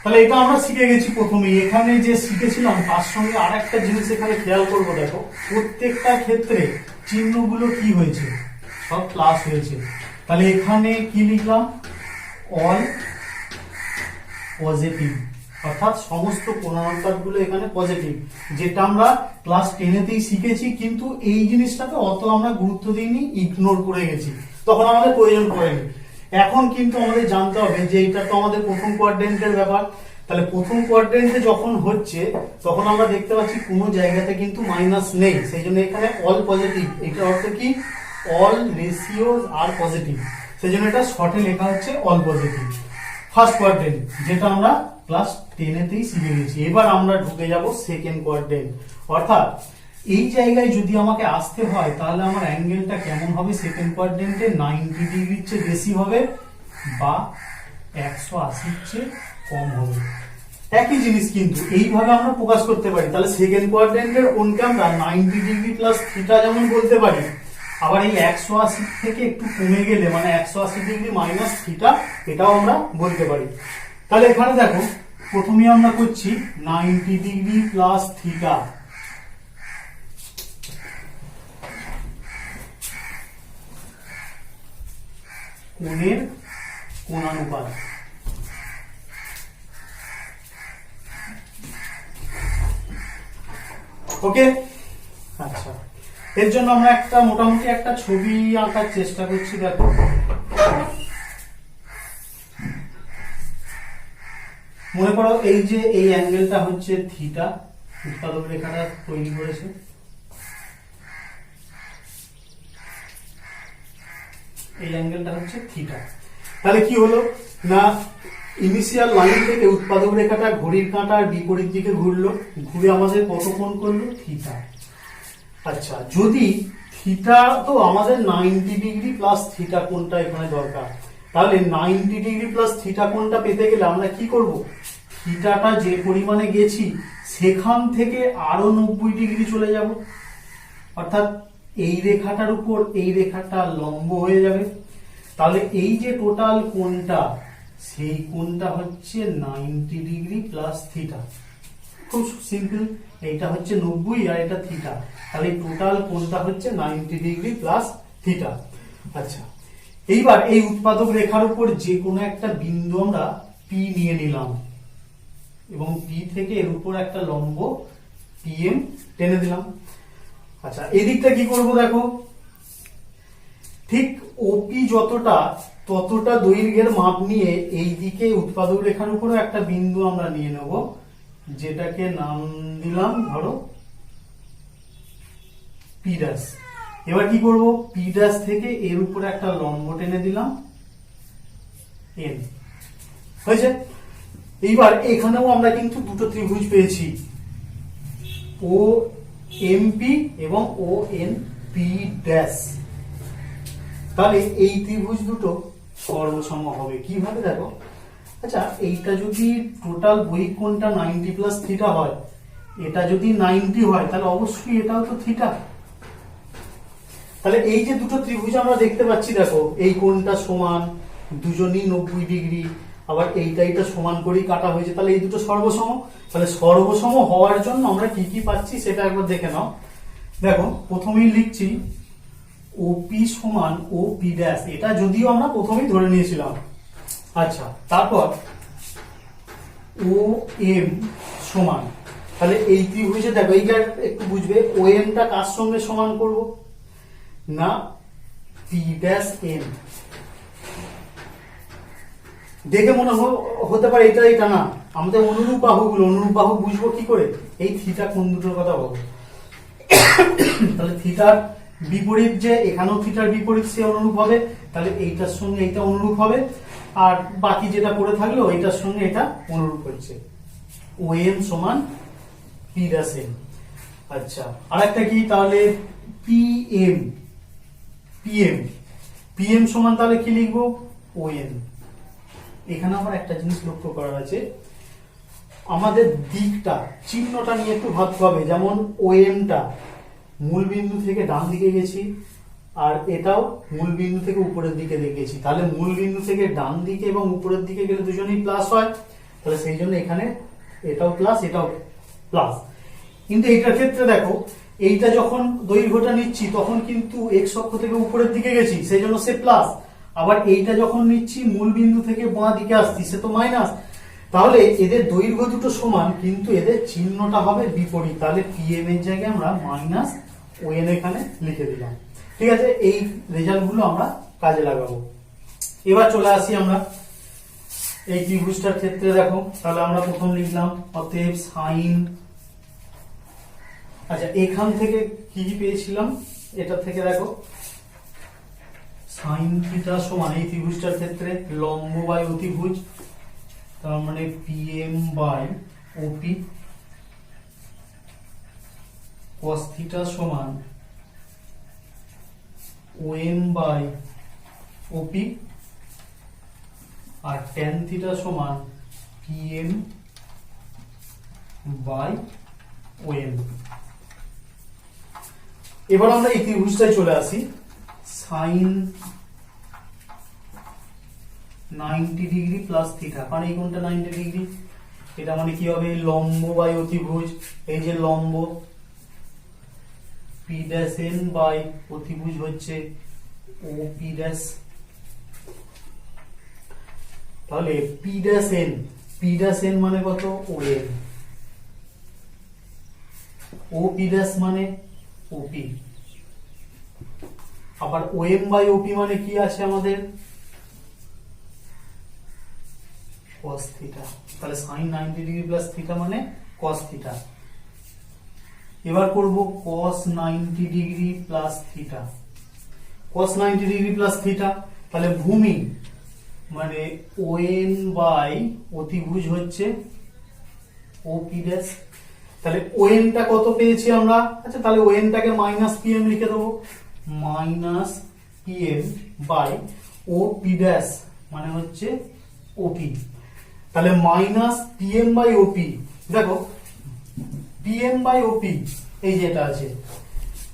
তাহলে এটা আমরা শিখে গেছি প্রথমেই। এখানে যে শিখেছিলাম তার সঙ্গে আরেকটা জিনিস এখানে খেয়াল করবো, দেখো প্রত্যেকটা ক্ষেত্রে চিহ্নগুলো কি হয়েছে? সব প্লাস হয়েছে। তাহলে এখানে কি লিখলাম? অল পজিটিভ, অর্থাৎ সমস্ত কোণানুপাত গুলো এখানে পজিটিভ, যেটা আমরা ক্লাস 10-তেই শিখেছি, কিন্তু এই জিনিসটাকে অত আমরা গুরুত্ব দিইনি, ইগনোর করে গেছি, তখন আমাদের প্রয়োজন পড়েনি। এখন কিন্তু আমাদের জানতে হবে যে এটা তো আমাদের প্রথম কোয়াড্রেন্টের ব্যাপার। তাহলে প্রথম কোয়াড্রেন্টে যখন হচ্ছে তখন আমরা দেখতে পাচ্ছি কোনো জায়গাতে কিন্তু মাইনাস নেই, সেই জন্য এখানে অল পজিটিভ। এটার অর্থ কি? অল রেশিওস আর পজিটিভ, সেই জন্য এটা শর্টে লেখা হচ্ছে অল পজিটিভ। ফার্স্ট কোয়াড্রেন্ট, যেটা আমরা ক্লাস 10-তেই শিখে গেছি। এবার আমরা ঢুকে যাব সেকেন্ড কোয়াড্রেন্ট, অর্থাৎ এই জায়গায় যদি আমাকে আসতে হয় তাহলে আমার অ্যাঙ্গেলটা কেমন হবে? সেকেন্ড কোয়াড্রেন্টে 90 ডিগ্রির চেয়ে বেশি হবে বা 180-র চেয়ে কম হবে। একই জিনিস কিন্তু এইভাবে আমরা প্রকাশ করতে পারি। তাহলে সেকেন্ড কোয়াড্রেন্টের কোণকে আমরা 90 ডিগ্রি প্লাস থিটা যেমন বলতে পারি, আবার এই 180 থেকে একটু কমে গেলে মানে 180 ডিগ্রি মাইনাস থিটা, এটাও আমরা বলতে পারি। তাহলে এখানে দেখো প্রথমে আমরা করছি 90 ডিগ্রি প্লাস থিটা, কোণের কোণানুপাত। ওকে, আচ্ছা, এর জন্য আমরা একটা মোটামুটি একটা ছবি আঁকার চেষ্টা করছি। দেখো মনে করো এই যে এই অ্যাঙ্গেলটা হচ্ছে থিটা, উৎপাদক রেখাটা তৈরি করেছে, এই অ্যাঙ্গেলটা হচ্ছে থিটা। তাহলে কি হলো না, ইনিশিয়াল লাইন থেকে উৎপাদক রেখাটা ঘড়ির কাঁটার বিপরীত দিকে ঘুরলো, ঘুরে আমাদের কত কোণ করলো, থিটা। আচ্ছা, যদি থিটা, তো আমাদের 90 ডিগ্রি প্লাস থিটা কোণটা এখানে দরকার, তাহলে 90 ডিগ্রি প্লাস থিটা কোণটা পেতে গেলে আমরা কি করব, থিটাটা যে পরিমাণে গেছি সেখান থেকে আরো 90 ডিগ্রি চলে যাব, অর্থাৎ এই রেখাটার উপর এই রেখাটা লম্ব হয়ে যাবে। তাহলে এই যে টোটাল কোণটা, সেই কোণটা হচ্ছে 90 ডিগ্রি প্লাস থিটা। খুব সিম্পল, এইটা হচ্ছে 90 আর এটা থিটা, তাহলে টোটাল কোণটা হচ্ছে 90 ডিগ্রি প্লাস থিটা। আচ্ছা, এইবার এই উৎপাদক রেখার উপর যে কোনো একটা বিন্দু আমরা পি নিয়ে নিলাম এবং পি থেকে এর উপর একটা লম্ব পিএম টেনে দিলাম। আচ্ছা, এদিকটা কি করব, দেখো ঠিক ওপি যতটা ততটা দৈর্ঘ্যের মাপ নিয়ে এই দিকে উৎপাদক রেখার উপরে একটা বিন্দু আমরা নিয়ে নেব, যেটাকে নাম দিলাম ধরো পি ড্যাশ। এবার কি করব, পি ড্যাশ থেকে এর উপরে একটা লম্ব টেনে দিলাম এন, হয়েছে। এইবার এখানেও আমরা কিন্তু দুটো ত্রিভুজ পেয়েছি, ও এমপি এবং ও এন পি ড্যাশ। তাহলে এই ত্রিভুজ দুটো সর্বসম হবে কিভাবে, দেখো। আচ্ছা, এইটা যদি টোটাল বহিঃ কোণটা 90 প্লাস থিটা হয়, এটা যদি 90 হয়, তাহলে অবশ্যই এটাও তো থিটা। তাহলে এই যে দুটো ত্রিভুজ আমরা দেখতে পাচ্ছি, দেখো এই কোণটা সমান, দুজনই 90 ডিগ্রি, আবার এইটা সমান করেই কাটা হয়েছে, তাহলে এই দুটো সর্বসম। তাহলে সর্বসম হওয়ার জন্য আমরা কি কি পাচ্ছি সেটা একবার দেখে নাও। দেখো প্রথমেই লিখছি ওপি সমান ও পি ড্যাশ, এটা যদিও আমরা প্রথমেই ধরে নিয়েছিলাম। আচ্ছা, তারপর ও এম সমান, তাহলে এই ত্রিভুজে দেখো এইটা একটু বুঝবে, ও এমটা কার সঙ্গে সমান করব না, পি ড্যাশ এম। দেখে মনে হতে পারে এটা এটা না, আমাদের অনুরূপ বাহুগুলো, অনুরূপ বাহু বুঝবো কি করে, এই থিটা কোণ দুটোর কথা বলবো। তাহলে থিটার বিপরীত, যে এখানেও থিটার বিপরীত সে অনুরূপ হবে, তাহলে এইটার সঙ্গে এইটা অনুরূপ হবে, আর বাকি যেটা পড়ে থাকলো এইটার সঙ্গে এটা অনুরূপ হচ্ছে, ও এম সমান পি ড্যাশ এম। আচ্ছা, আর একটা কি, তাহলে পিএম, পিএম পিএম সমান তাহলে কি লিখবো, ও এন। এখানে আবার একটা জিনিস লক্ষ্য করার আছে, আমাদের দিকটা চিহ্নটা নিয়ে একটু ভাবতে হবে। যেমন ও এমটা মূল বিন্দু থেকে ডান দিকে গেছি, আর এটাও মূল বিন্দু থেকে উপরের দিকে দেখেছি, তাহলে মূল বিন্দু থেকে ডান দিকে এবং উপরের দিকে গেলে দুজনেই প্লাস হয়, তাহলে সেই জন্য এখানে এটাও প্লাস এটাও প্লাস। কিন্তু এইটার ক্ষেত্রে দেখো, এইটা যখন দৈর্ঘ্যটা নিচ্ছি তখন কিন্তু এক্স অক্ষ থেকে উপরের দিকে গেছি, সেই জন্য সে প্লাস, আবার এইটা যখন নিচ্ছি মূল বিন্দু থেকে বাঁ দিকে আসছি সে তো মাইনাস। তাহলে এদের দৈর্ঘ্য দুটো সমান, কিন্তু এদের চিহ্নটা হবে বিপরীত, তাহলে পিএম এর জায়গায় আমরা মাইনাস ও এন এখানে লিখে দিলাম। ঠিক আছে, এই রেজাল্ট গুলো আমরা কাজে লাগাবো। এবার চলে আসি আমরা এই ত্রিভুজটার ক্ষেত্রে। দেখো, তাহলে আমরা প্রথম লিখলাম অতএব সাইন, আচ্ছা এখান থেকে কি কি পেয়েছিলাম, এটা থেকে দেখো সাইন থিটা সমান, এই ত্রিভুজটার ক্ষেত্রে লম্ব বাই অতিভুজ, তার মানে PM by OP, cos theta সমান ওএম বাই ওপি, আর ট্যান থিটা সমান পিএম বাই ওএম। এবার আমরা এই ত্রিভুজটায় চলে আসি। সাইন 90 ডিগ্রি প্লাস থিটা, কারণ এই কোণটা 90 ডিগ্রি। এটা মানে কি হবে, লম্ব বাই অতিভুজ, এই যে লম্ব পি ড্যাশ এন বাই অতিভুজ হচ্ছে ও পি ড্যাশ। তাহলে পি ড্যাশ এন মানে কত, O N, O P dash মানে ওপি, আবার ও এম বাই ওপি মানে কি আছে আমাদের, cos থিটা। তাহলে sin 90 ডিগ্রি প্লাস থিটা মানে cos থিটা। এবার করব cos 90 degree plus theta, cos 90 degree plus theta. তাহলে ভূমি মানে ON বাই অতিভুজ হচ্ছে OP ড্যাশ। তাহলে ON টা কত পেয়েছি আমরা, আচ্ছা তাহলে ON টাকে মাইনাস PM লিখে দেবো, minus PM by OP dash মানে হচ্ছে OP। তাহলে মাইনাস PM বাই OP, দেখো PM বাই OP এই যেটা আছে,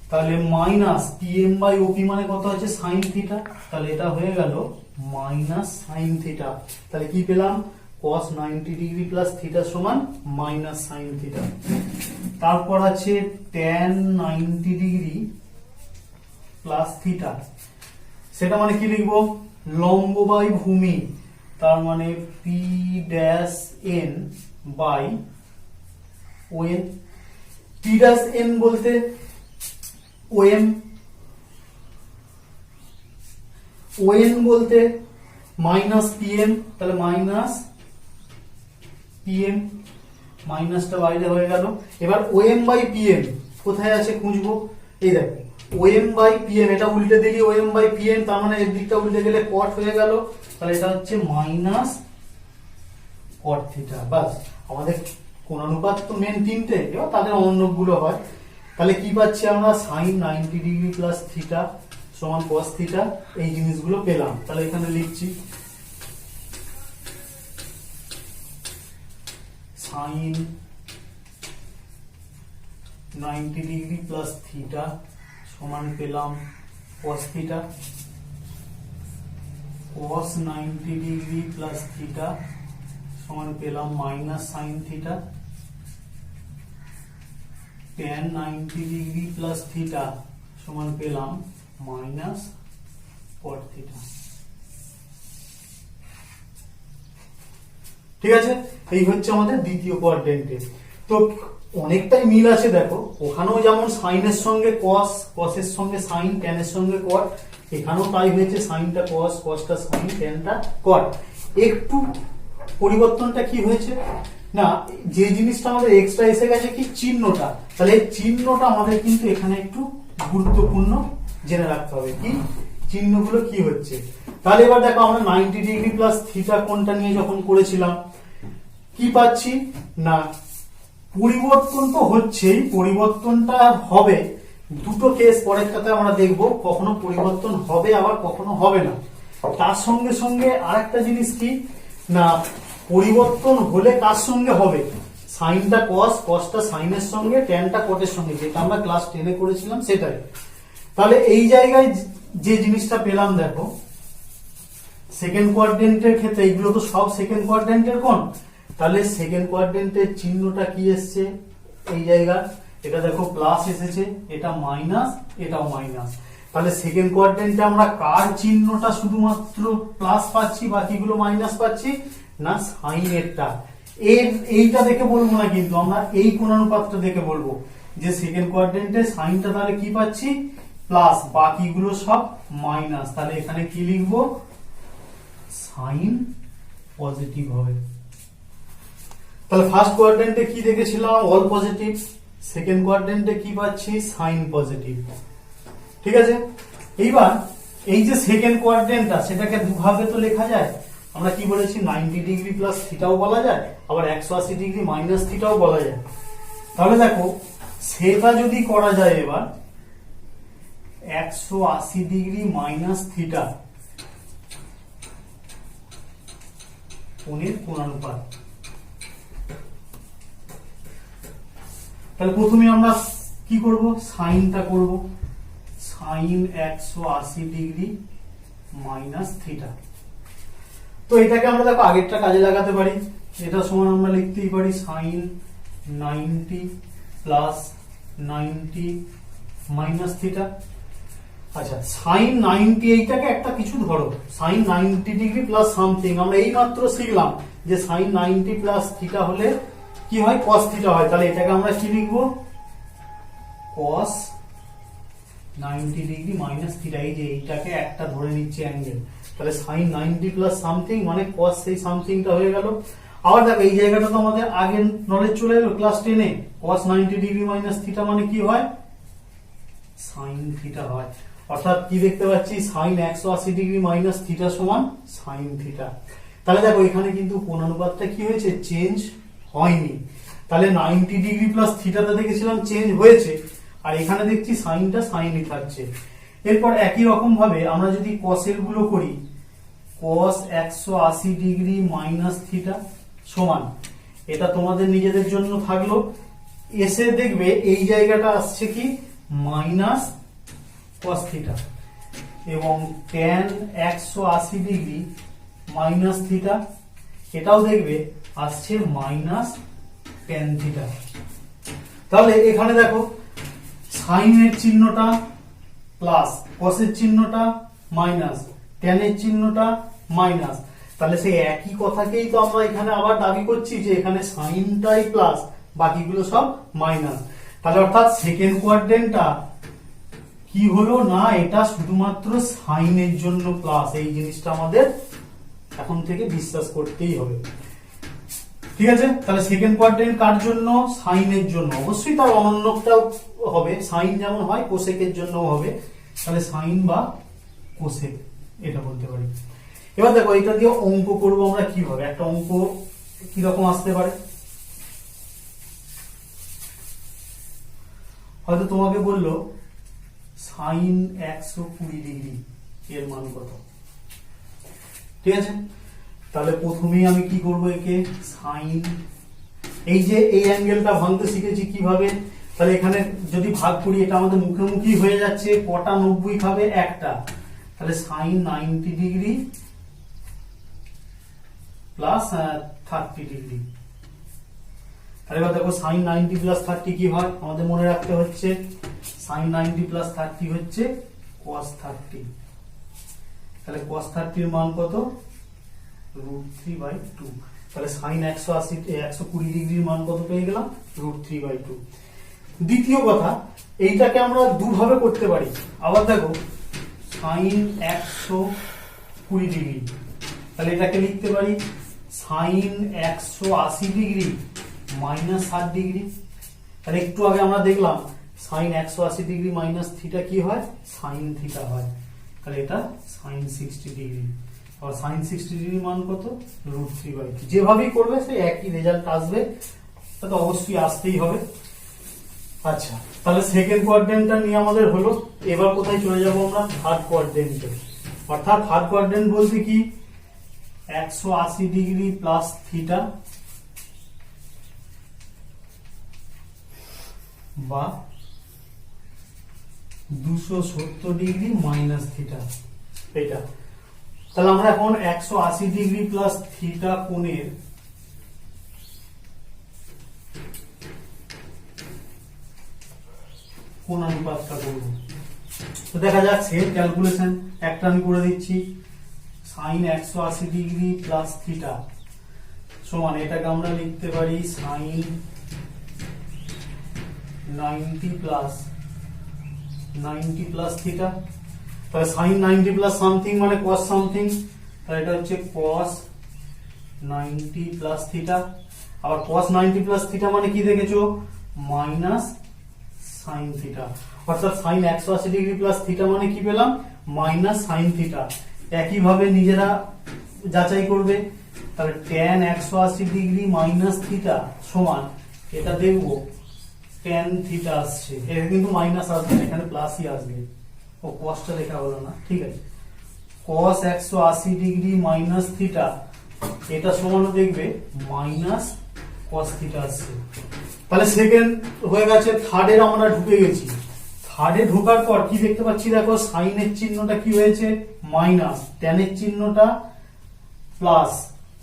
তাহলে মাইনাস PM বাই OP মানে কত আছে, সাইন থিটা। তাহলে এটা হয়ে গেল মাইনাস সাইন থিটা। তাহলে কি পেলাম, cos 90 ডিগ্রি প্লাস থিটা সমান মাইনাস সাইন থিটা। তারপর আছে tan 90 ডিগ্রি প্লাস থিটা, সেটা মানে কি লিখবো, লম্ব বাই ভূমি, তার মানে P dash N by ON. P dash N বলতে ওএম, ওএন বলতে মাইনাস পিএম, তাহলে মাইনাস পিএম, মাইনাসটা বাইরে হয়ে গেল। এবার ওএম বাই পিএম কোথায় আছে খুঁজবো, এই দেখো ওএম বাই পিএম, এটা উল্টে দিলি ওএম বাই পিএম, তার মানে এর দিকটা উল্টে গেলে কট হয়ে গেল, তাহলে এটা হচ্ছে মাইনাস কট থিটা। বাস, আমাদের কোণানুপাত তো মেন তিনটে, এবার তাদের অন্যগুলো হয়। তাহলে কি পাচ্ছি আমরা, সাইন 90 ডিগ্রি প্লাস থিটা সমান কস থিটা, এই জিনিসগুলো পেলাম। তাহলে এখানে লিখছি সাইন 90 ডিগ্রি প্লাস থিটা সমান পেলাম cos theta, cos 90 degree plus theta সমান পেলাম minus sine theta, tan 90 degree plus theta সমান পেলাম মাইনাস কট থিটা। ঠিক আছে, এই হচ্ছে আমাদের দ্বিতীয় কোয়াড্রেন্টে। তো অনেকটাই মিল আছে, দেখো ওখানেও যেমন সাইনের সঙ্গে কস, কসের সঙ্গে সাইন, ট্যানের সঙ্গে কট, এখানেও তাই হয়েছে, সাইনটা কস, কসটা সাইন, ট্যানটা কট। একটু পরিবর্তনটা কি হয়েছে না, যে জিনিসটা আমাদের এক্সট্রা এসে গেছে কি, চিহ্নটা। তাহলে এই চিহ্নটা আমাদের কিন্তু এখানে একটু গুরুত্বপূর্ণ জেনে রাখতে হবে, কি চিহ্নগুলো কি হচ্ছে। তাহলে এবার দেখো আমরা 90 ডিগ্রি প্লাস থিটা কোণটা নিয়ে যখন করেছিলাম কি পাচ্ছি না, পরিবর্তন তো হচ্ছেই, পরিবর্তনটা হবে দুটো কেস পরেরটাতে আমরা দেখব, কখনো পরিবর্তন হবে আবার কখনো হবে না। তার সঙ্গে সঙ্গে আরেকটা জিনিস কি না, পরিবর্তন হলে কার সঙ্গে হবে, সাইনটা কস, কসটা সাইনের সঙ্গে, ট্যানটা কটের সঙ্গে, যেটা আমরা ক্লাস 10-এ করেছিলাম সেটাই। তাহলে এই জায়গায় যে জিনিসটা পেলাম, দেখো সেকেন্ড কোয়াড্রেন্টের ক্ষেত্রে এগুলো তো সব সেকেন্ড কোয়াড্রেন্টের কোণ, তাহলে সেকেন্ড কোয়াড্রেন্টের চিহ্নটা কি এসছে এই জায়গা, এটা দেখো প্লাস এসেছে, এটা মাইনাস, এটাও মাইনাস। তাহলে সেকেন্ড কোয়াড্রেন্টে আমরা কার চিহ্নটা শুধুমাত্র প্লাস পাচ্ছি, বাকিগুলো মাইনাস পাচ্ছি না, সাইনেরটা। এইটা দেখে বলবো না, কিন্তু আমরা এই কোণানুপাতটা দেখে বলবো যে সেকেন্ড কোয়াড্রেন্টে সাইনটা তাহলে কি পাচ্ছি, প্লাস, বাকিগুলো সব মাইনাস। তাহলে এখানে কি লিখবো, সাইন পজিটিভ হবে। তাহলে ফার্স্ট কোয়াড্রেন্টে কি দেখেছিলাম, অল পজিটিভ, সেকেন্ড কোয়াড্রেন্টে কি পাচ্ছি, সাইন পজিটিভ। ঠিক আছে, এইবার এই যে সেকেন্ড কোয়াড্রেন্টটা, সেটাকে দুভাবে তো লেখা যায়। আমরা কি বলেছি, 90 ডিগ্রি প্লাস থিটাও বলা যায়, আবার 180 ডিগ্রি মাইনাস থিটাও বলা যায়। তাহলে দেখো সেটা যদি করা যায়, এবার 180 ডিগ্রি মাইনাস থিটা কোণের কোণানুপাত। তাহলে প্রথমে আমরা কি করব, সাইনটা করব, সাইন 180 ডিগ্রি মাইনাস থিটা। তো এটাকে আমরা দেখো আগেরটা কাজে লাগাতে পারি, এটা সমান আমরা লিখতেই পারি সাইন 90 প্লাস 90 মাইনাস থিটা। আচ্ছা, সাইন 90 এইটাকে একটা কিছু ধরো, সাইন 90 ডিগ্রি প্লাস সামথিং, আমরা এই মাত্র শিখলাম যে সাইন 90 প্লাস থিটা হলে কি হয়, কস থিটা হয়। তাহলে এটাকে আমরা কি লিখবো, কস 90 ডিগ্রি মাইনাস থিটা। এই যে এইটাকে একটা ধরে নিচ্ছে অ্যাঙ্গেল, তাহলে সাইন 90 প্লাস সামথিং মানে কস সেই সামথিংটা হয়ে গেল। আবার দেখো এই জায়গাটা তো আমাদের আগের নলেজ চলে এলো ক্লাস 10 এ, কস 90 ডিগ্রি মাইনাস থিটা মানে কি হয়, সাইন থিটা হয়। অর্থাৎ কি দেখতে পাচ্ছি, সাইন 180 ডিগ্রি মাইনাস থিটা সমান সাইন থিটা। তাহলে দেখো এখানে কিন্তু কোণানুপাতটা কি হয়েছে, চেঞ্জ হয়নি। তাহলে 90 ডিগ্রি প্লাস থিটাতে দেখেছিলাম চেঞ্জ হয়েছে, আর এখানে দেখছি সাইনটা সাইনই থাকছে। এরপর একই রকম ভাবে আমরা যদি কসের গুলো করি, কস 180 ডিগ্রি মাইনাস থিটা সমান, এটা তোমাদের নিজেদের জন্য থাকলো, এসে দেখবে এই জায়গাটা আসছে কি মাইনাস কস থিটা, এবং ট্যান 180 ডিগ্রি মাইনাস থিটা এটাও দেখবে আসছে মাইনাস ট্যান থিটা। তাহলে এখানে দেখো সাইনের চিহ্নটা প্লাস, কসের চিহ্নটা মাইনাস, ট্যানের চিহ্নটা মাইনাস। তাহলে সেই একই কথাকেই তো আমরা এখানে আবার দাবি করছি যে এখানে সাইনটাই প্লাস, বাকিগুলো সব মাইনাস। তাহলে অর্থাৎ সেকেন্ড কোয়াড্রেন্টটা কি হলো না, এটা শুধুমাত্র সাইনের জন্য প্লাস। এই জিনিসটা আমাদের এখন থেকে বিশ্বাস করতেই হবে, ঠিক আছে? তাহলে সেকেন্ড কোয়াড্রেন্ট কার জন্য, সাইনের জন্য। অবশ্যই তার অনন্যটাও হবে, সাইন যেমন হয় কোসেকের জন্য হবে, তাহলে সাইন বা কোসেক এটা বলতে পারি। এবার দেখো এটা দিয়ে অঙ্ক করবো আমরা কিভাবে, একটা অঙ্ক কিরকম আসতে পারে। হয়তো তোমাকে বললো সাইন 120 ডিগ্রি এর মান কত, ঠিক আছে? তাহলে প্রথমেই আমি কি করব, একে সাইন, এই যে এই অ্যাঙ্গেলটা ভাঙতে শিখেছি কিভাবে, তাহলে এখানে যদি ভাগ করি এটা আমাদের মুখোমুখি হয়ে যাচ্ছে, কটা 90 খাবে, একটা। তাহলে সাইন 90 ডিগ্রি প্লাস 30 ডিগ্রি। তাহলে এবার দেখো সাইন 90 প্লাস 30 কি হয়, আমাদের মনে রাখতে হচ্ছে সাইন 90 প্লাস 30 হচ্ছে cos 30। তাহলে cos 30 এর মান কত, √3/2। তাহলে সাইন 120 ডিগ্রির মান কত পেয়ে গেলাম, √3/2। দ্বিতীয় কথা, এইটাকে আমরা দুভাবে করতে পারি। আবার দেখো সাইন 120 ডিগ্রি, তাহলে এটাকে লিখতে পারি সাইন 180 ডিগ্রি মাইনাস 60 ডিগ্রি। তাহলে একটু আগে আমরা দেখলাম সাইন 180 ডিগ্রি মাইনাস থিটা কি হয়, সাইন থিটা হয়। তাহলে এটা সাইন 60 ডিগ্রি, আর সাইন 60 ডিগ্রি মান কত, √3/2। যেভাবেই করবে সেই একই রেজাল্ট আসবে, তা তো অবশ্যই আসতেই হবে। আচ্ছা, তাহলে সেকেন্ড কোয়াড্রেন্টটা নিয়ে আমাদের হলো। এবার কোথায় চলে যাব আমরা, থার্ড কোয়াড্রেন্টে। অর্থাৎ থার্ড কোয়াড্রেন্ট বলতে কি, 180 ডিগ্রি প্লাস থিটা বা 270 ডিগ্রি মাইনাস থিটা, এটা। তাহলে আমরা এখন 180 ডিগ্রি প্লাস থিটা কোণের কোণানুপাতটা করব। তো দেখা যাচ্ছে ক্যালকুলেশন একটা আমি করে দিচ্ছি, সাইন 180 ডিগ্রি প্লাস থিটা সমান, এটাকে আমরা লিখতে পারি সাইন 90 প্লাস থিটা। তাহলে সাইন 90 প্লাস সামথিং মানে কস সামথিং, তাহলে এটা হচ্ছে কস 90 প্লাস থিটা। আবার কস 90 প্লাস থিটা মানে কি দেখেছো, মাইনাস সাইন থিটা। অর্থাৎ সাইন 180 ডিগ্রি প্লাস থিটা মানে কি পেলাম, মাইনাস সাইন থিটা। একইভাবে নিজেরা যাচাই করবে। তাহলে ট্যান 180 ডিগ্রি মাইনাস থিটা সমান, এটা দেখবো ট্যান থিটা আসছে, এটা কিন্তু মাইনাস আসবে না, এখানে প্লাসই আসবে। ও কসটা লেখা হলো না, ঠিক আছে। কস 180 ডিগ্রি মাইনাস থিটা এটা সমান দেখবে মাইনাস কস থিটা আসছে। তাহলে সেকেন্ড হয়ে গেছে, থার্ডের আমরা ঢুকে গেছি। থার্ডে ঢোকার পর কি দেখতে পাচ্ছি, দেখো সাইনের চিহ্নটা কি হয়েছে মাইনাস, ট্যানের চিহ্নটা প্লাস,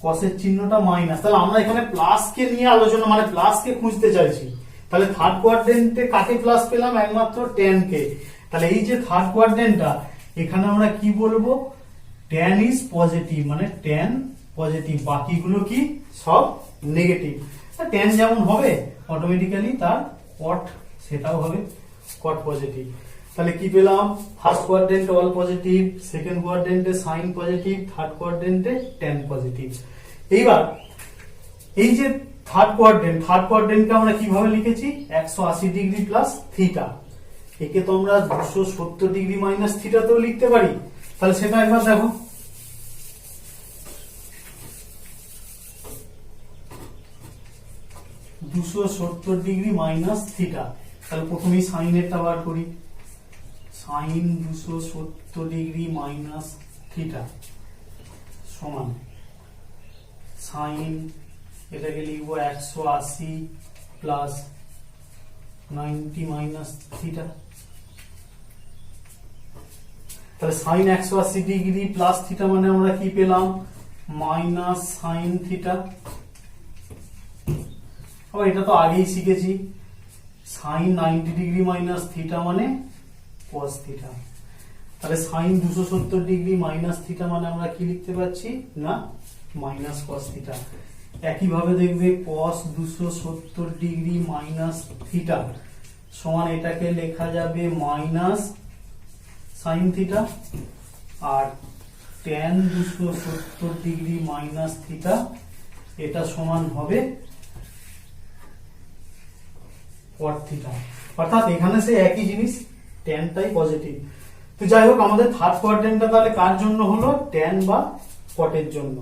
কসের চিহ্নটা মাইনাস। তাহলে আমরা এখানে প্লাস কে নিয়ে আলোচনা, মানে প্লাস কে খুঁজতে চাইছি। তাহলে থার্ড কোয়াড্রেন্টে কাকে প্লাস পেলাম, একমাত্র ট্যান কে। তাহলে এই যে থার্ড কোয়াড্রেন্টটা, এখানে আমরা কি বলবো, ট্যান ইজ পজিটিভ, মানে ট্যান পজিটিভ, বাকিগুলো কি সব নেগেটিভ। ট্যান যেমন হবে অটোমেটিক্যালি তার কট সেটাও হবে কট পজিটিভ। তাহলে কি পেলাম, ফার্স্ট কোয়াড্রেন্টে অল পজিটিভ, সেকেন্ড কোয়াড্রেন্টে সাইন পজিটিভ, থার্ড কোয়াড্রেন্টে ট্যান পজিটিভ। এইবার এই যে থার্ড কোয়াড্রেন্টকে আমরা কিভাবে লিখেছি, 180 ডিগ্রি প্লাস থিটা। একে তো আমরা 270 ডিগ্রি মাইনাস থিটাতেও লিখতে পারি। তাহলে সেটা একবার দেখো, ডিগ্রি মাইনাস থিটা। তাহলে প্রথমেই সাইনেরটা বার করি, সাইন 270 ডিগ্রি মাইনাস থিটা সমান সাইন, এটাকে লিখবো 180 প্লাস 90 মাইনাস থিটা। তাহলে সাইন 180 ডিগ্রি প্লাস থিটা মানে আমরা কি পেলাম, মাইনাস সাইন থিটা। আবার এটা তো আগেই শিখেছি, সাইন 90 ডিগ্রি মাইনাস থিটা মানে কস থিটা। তাহলে সাইন 270 ডিগ্রি মাইনাস থিটা মানে আমরা কি লিখতে পাচ্ছি না, মাইনাস কস থিটা। একইভাবে দেখবে কস 270 ডিগ্রি মাইনাস থিটা সমান এটাকে লেখা যাবে মাইনাস সাইন থিটা, আর ট্যান 270 ডিগ্রি মাইনাস থিটা এটা সমান হবে কট থিটা। অর্থাৎ এখানে সে একই জিনিস, ট্যানটাই পজিটিভ। তো যাই হোক, আমাদের থার্ড কোয়াড্রেন্টটা তাহলে কার জন্য হলো, ট্যান বা কটের জন্য।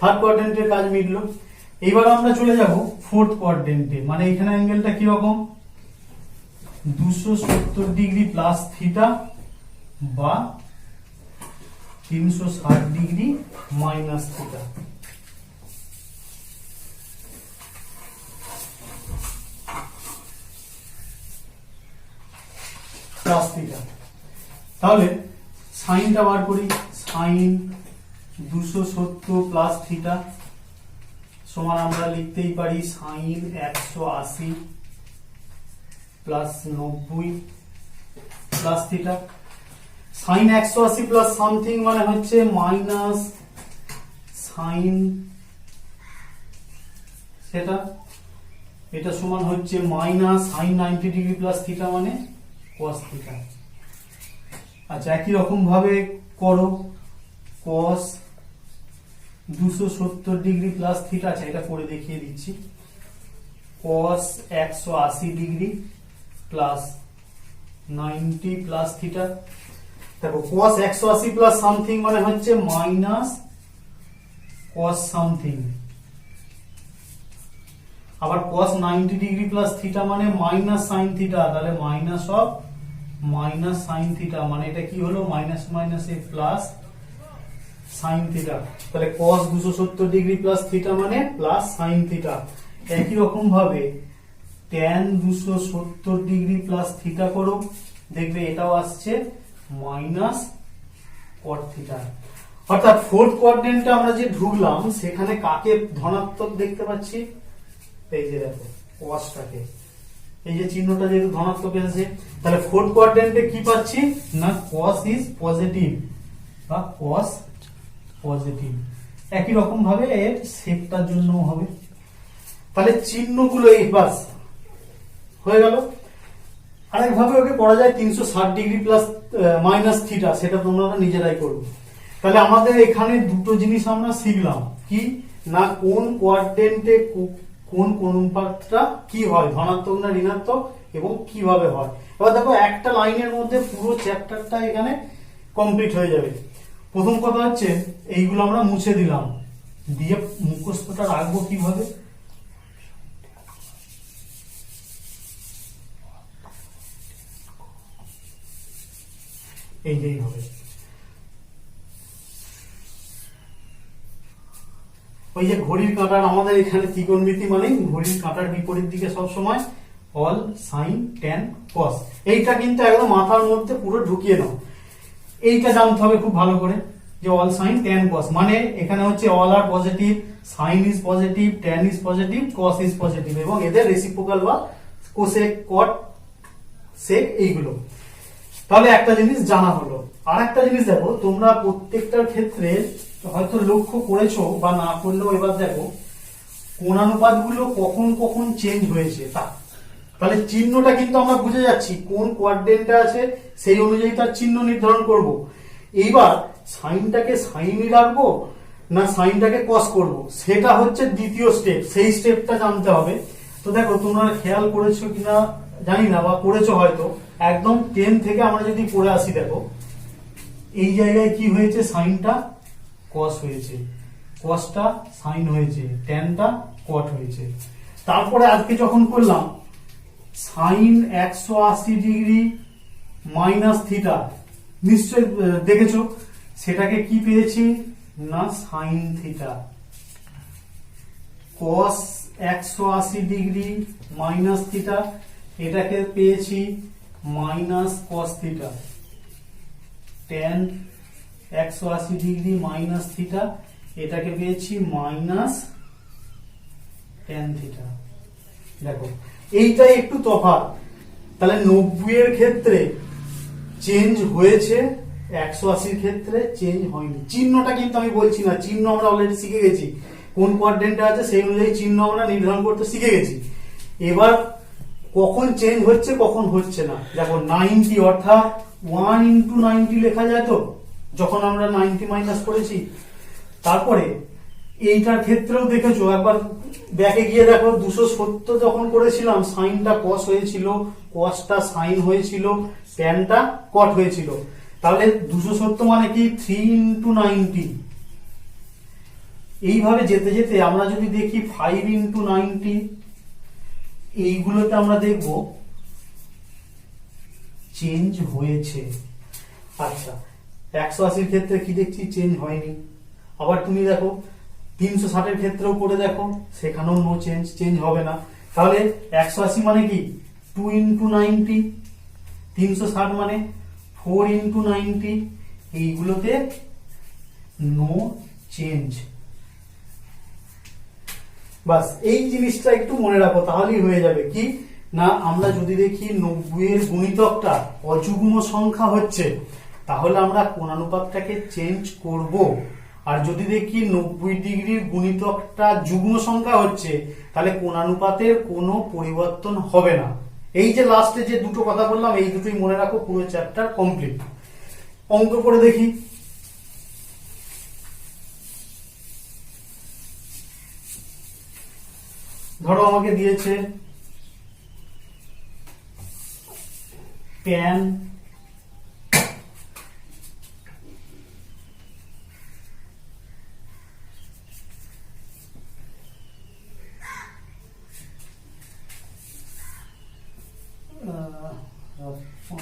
থার্ড কোয়াড্রেন্টের কাজ মিটলো। এইবার আমরা চলে যাব ফোর্থ কোয়াড্রেন্টে, মানে এখানে অ্যাঙ্গেলটা কি রকম, 270 ডিগ্রি প্লাস থিটা বা 360 degree minus theta. Plus theta. তাহলে সাইনটা বার করি, সাইন 270 প্লাস থিটা সমান আমরা লিখতেই পারি sine 180 plus 90 plus theta. Sine 180 plus something মানে হচ্ছে মাইনাস সাইন সেটা, এটা সমান হচ্ছে minus sine 90 degree plus theta মানে cos থিটা। আচ্ছা, একই রকম ভাবে করো, cos 270 ডিগ্রি প্লাস থিটা, আচ্ছা এটা করে দেখিয়ে দিচ্ছি, cos 180 degree plus 90 plus theta. দেখো cos 180 প্লাস সামথিং মানে হচ্ছে মাইনাস cos সামথিং, আবার cos 90 ডিগ্রি প্লাস থিটা মানে মাইনাস সাইন থিটা। তাহলে minus of minus sine theta মানে এটা কি হলো, মাইনাস মাইনাস এ প্লাস সাইন থিটা। তাহলে cos 270 ডিগ্রি প্লাস থিটা মানে প্লাস সাইন থিটা। একই রকম ভাবে tan 270 ডিগ্রি প্লাস থিটা করো, দেখবে এটাও আসছে মাইনাস কট থিটা। অর্থাৎ ফোর্থ কোয়াড্রেন্টে আমরা যে ঢুকলাম সেখানে কাকে ধনাত্মক দেখতে পাচ্ছি, এই যে দেখো কসটাকে, এই যে চিহ্নটা যেহেতু ধনাত্মক এসেছে, তাহলে ফোর্থ কোয়াড্রেন্টে কি পাচ্ছি না, cos ইজ পজিটিভ বা cos পজিটিভ। একই রকম ভাবে এর শেপটার জন্য হবে। তাহলে চিহ্নগুলো এই বাস হয়ে গেল। আরেকভাবে ওকে পড়া যায় 360 ডিগ্রি প্লাস মাইনাস থিটা, সেটা তোমরা নিজেরাই করবে। তাহলে আমাদের এখানে দুটো জিনিস আমরা শিখলাম, কি না কোন কোয়াড্রেন্টে কোন অনুপাতটা কি হয়, ধনাত্মক না ঋণাত্মক এবং কিভাবে হয়। এবার দেখো একটা লাইনের মধ্যে পুরো চ্যাপ্টারটা এখানে কমপ্লিট হয়ে যাবে। প্রথম কথা হচ্ছে এইগুলো আমরা মুছে দিলাম, দিয়ে মুখস্থটা রাখবো কিভাবে, এইভাবে। ওই যে ঘড়ির কাঁটার, আমাদের এখানে ত্রিকোণমিতি মানে ঘড়ির কাঁটার বিপরীত দিকে সব সময় অল সাইন ট্যান কস। এইটা কিন্তু একদম মাথার মধ্যে পুরো ঢুকিয়ে নাও। এইটা জানতে হবে খুব ভালো করে যে অল সাইন ট্যান কস মানে এখানে হচ্ছে all are positive, sine is positive, tan is positive, cos is positive এবং এদের রেসিপ্রোকাল বা কোসেক, কট, সেক এইগুলো। তাহলে একটা জিনিস জানা হলো। আর একটা জিনিস দেখো, তোমরা প্রত্যেকটার ক্ষেত্রে হয়তো লক্ষ্য করেছো বা না করলেও এবার দেখো কোণানুপাত গুলো কখন কখন চেঞ্জ হয়েছে। তাহলে চিহ্নটা কিন্তু আমরা বুঝে যাচ্ছি কোন কোয়াড্রেন্টে আছে, সেই অনুযায়ী তার চিহ্ন নির্ধারণ করব। এইবার সাইনটাকে সাইনই রাখবো না সাইনটাকে কস করব, সেটা হচ্ছে দ্বিতীয় স্টেপ। সেই স্টেপটা জানতে হবে। তো দেখো তোমরা খেয়াল করেছো কিনা জানি না, বা করেছো হয়তো, একদম 10 থেকে আমরা যদি পড়ে আসি, দেখো এই জায়গায় কি হয়েছে, সাইনটা কস হয়েছে, কসটা সাইন হয়েছে, ট্যানটা কট হয়েছে। তারপরে আজকে যখন করলাম সাইন 180 ডিগ্রি মাইনাস থিটা, নিশ্চয় দেখেছো, সেটাকে কি পেয়েছি না সাইন থিটা। কস 180 ডিগ্রি মাইনাস থিটা, এটাকে পেয়েছি minus cos theta. Tan 180 degree minus theta, এটাকে পেয়েছি মাইনাস ট্যান থিটা। দেখো এইটাই একটু তফাৎ। তাহলে 90 এর ক্ষেত্রে চেঞ্জ হয়েছে, 180 ক্ষেত্রে চেঞ্জ হয়নি। চিহ্নটা কিন্তু আমি বলছি না, চিহ্ন আমরা অলরেডি শিখে গেছি, কোন কোয়াড্রেন্টে আছে সেই অনুযায়ী চিহ্ন আমরা নির্ধারণ করতে শিখে গেছি। এবার কখন চেঞ্জ হচ্ছে কখন হচ্ছে না, দেখো 90 অর্থাৎ 1 into 90 লেখা যায় তো, যখন আমরা 90 মাইনাস করেছি। তারপরে এইটার ক্ষেত্রেও দেখেছো, একবার ব্যাকে গিয়ে দেখো 270 যখন করেছিলাম সাইনটা কস হয়েছিল, কসটা সাইন হয়েছিল, ট্যানটা কট হয়েছিল। তাহলে 270 মানে কি 3 into 90। এইভাবে যেতে যেতে আমরা যদি দেখি 5 into 90, এইগুলোতে আমরা দেখব চেঞ্জ হয়েছে। আচ্ছা 180 ক্ষেত্রে কি দেখছি, চেঞ্জ হয়নি। আবার তুমি দেখো 360 এর ক্ষেত্রেও করে দেখো, সেখানেও নো চেঞ্জ, চেঞ্জ হবে না। তাহলে 180 মানে কি 2 into 90, 360 মানে 4 into 90, এইগুলোতে নো চেঞ্জ। বাস এই জিনিসটা একটু মনে রাখো, তাহলেই হয়ে যাবে। কি না, আমরা যদি দেখি 90 এর গুণিতকটা অযুগ্ম সংখ্যা হচ্ছে, তাহলে আমরা কোণানুপাতটাকে চেঞ্জ করব। আর যদি দেখি 90 ডিগ্রির গুণিতকটা যুগ্ম সংখ্যা হচ্ছে, তাহলে কোণানুপাতের কোনো পরিবর্তন হবে না। এই যে লাস্টে যে দুটো কথা বললাম, এই দুটোই মনে রাখো, পুরো চ্যাপ্টার কমপ্লিট। অঙ্ক করে দেখি। ধরো আমাকে দিয়েছে ট্যান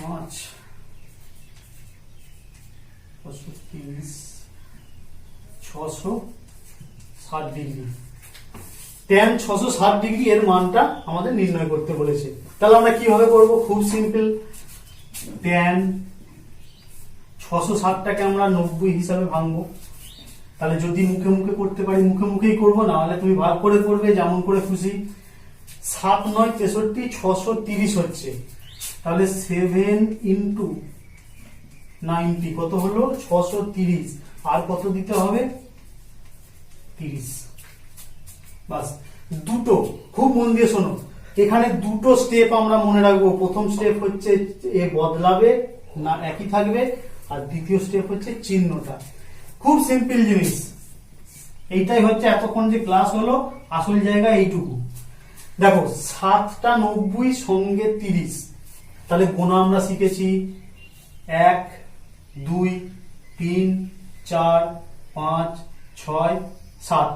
পাঁচ 660 ডিগ্রি। ট্যান 660 ডিগ্রি এর মানটা আমাদের নির্ণয় করতে বলেছে। তাহলে আমরা কিভাবে করব, খুব সিম্পল। ট্যান 660টাকে আমরা 90 হিসাবে ভাঙবো। তাহলে যদি মুখে মুখে করতে পারি মুখে মুখেই করবো, না হলে তুমি ভাগ করে করবে যেমন করে খুশি। 7 9 63, 630 হচ্ছে। তাহলে 7 into 90 কত হলো 630, আর কত দিতে হবে 30। বাস দুটো, খুব মন দিয়ে শোনো, এখানে দুটো স্টেপ আমরা মনে রাখবো। প্রথম স্টেপ হচ্ছে এ বদলাবে না একই থাকবে, আর দ্বিতীয় স্টেপ হচ্ছে চিহ্নটা। খুব সিম্পল জিনিস। এইটাই হচ্ছে এতক্ষণ যে ক্লাস হলো, আসল জায়গা এইটুকু। দেখো 7টা 90 সঙ্গে 30, তাহলে গোনা আমরা শিখেছি 1 2 3 4 5 6 7।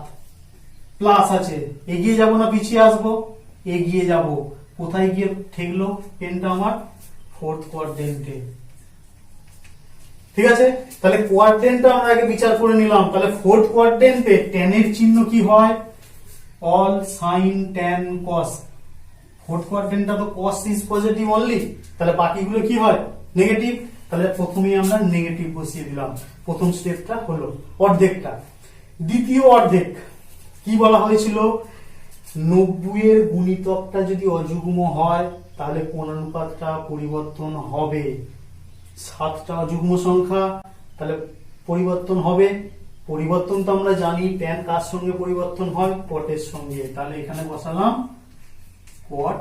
প্লাস আছে, এগিয়ে যাব না পিছিয়ে আসবো, এগিয়ে যাব। কোথায় গিয়ে ঠেকলো পেনটা আমার, ফোর্থ কোয়াড্রেন্টে। ঠিক আছে, তাহলে কোয়াড্রেন্টটা আমরা আগে বিচার করে নিলাম। তাহলে ফোর্থ কোয়াড্রেন্টে ট্যানের চিহ্ন কি হয়, all sine tan cos. Fourth কোয়াড্রেন্টটা তো cos ইজ পজিটিভ অনলি, তাহলে বাকিগুলো কি হয় নেগেটিভ। তাহলে প্রথমেই আমরা নেগেটিভ বসিয়ে দিলাম, প্রথম স্টেপটা হলো অর্ধেকটা। দ্বিতীয় অর্ধেক কি বলা হয়েছিল, 90 এর গুণিতকটা যদি অযুগ্ম হয় তাহলে কোণানুপাতটা পরিবর্তন হবে। 7টা অযুগ্ম সংখ্যা, তাহলে পরিবর্তন হবে। পরিবর্তন তো আমরা জানি ট্যান কার সঙ্গে পরিবর্তন হয়, কটের সঙ্গে। তাহলে এখানে বসালাম কট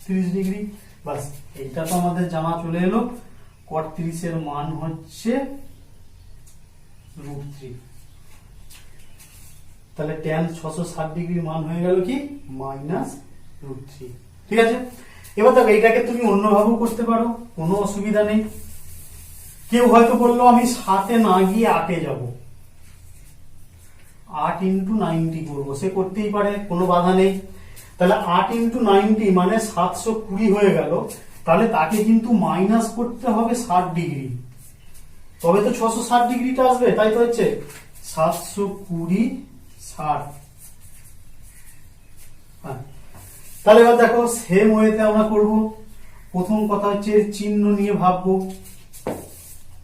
30 ডিগ্রি। বাস, এইটা তো আমাদের জানা চলে এলো। কট 30 এর মান হচ্ছে √3। তাহলে ট্যান 660 ডিগ্রির মান হয়ে গেল কি -√3। ঠিক আছে, এবার দেখো এইটাকে তুমি অন্যভাবেও করতে পারো, কোনো অসুবিধা নেই। কেউ হয়তো বললো আমি 7 এ না গিয়ে 8 এ যাব, 8 × 90 করবো, সে করতেই পারে, কোনো বাধা নেই। তাহলে 8 × 90 মানে 720 হয়ে গেল। তাহলে তাকে কিন্তু মাইনাস করতে হবে 60 ডিগ্রি, তবে তো 660 ডিগ্রিটা আসবে। তাই তো হচ্ছে 720 60। তাহলে এবার দেখো সেম ওয়েতে আমরা করব। প্রথম কথা হচ্ছে চিহ্ন নিয়ে ভাববো।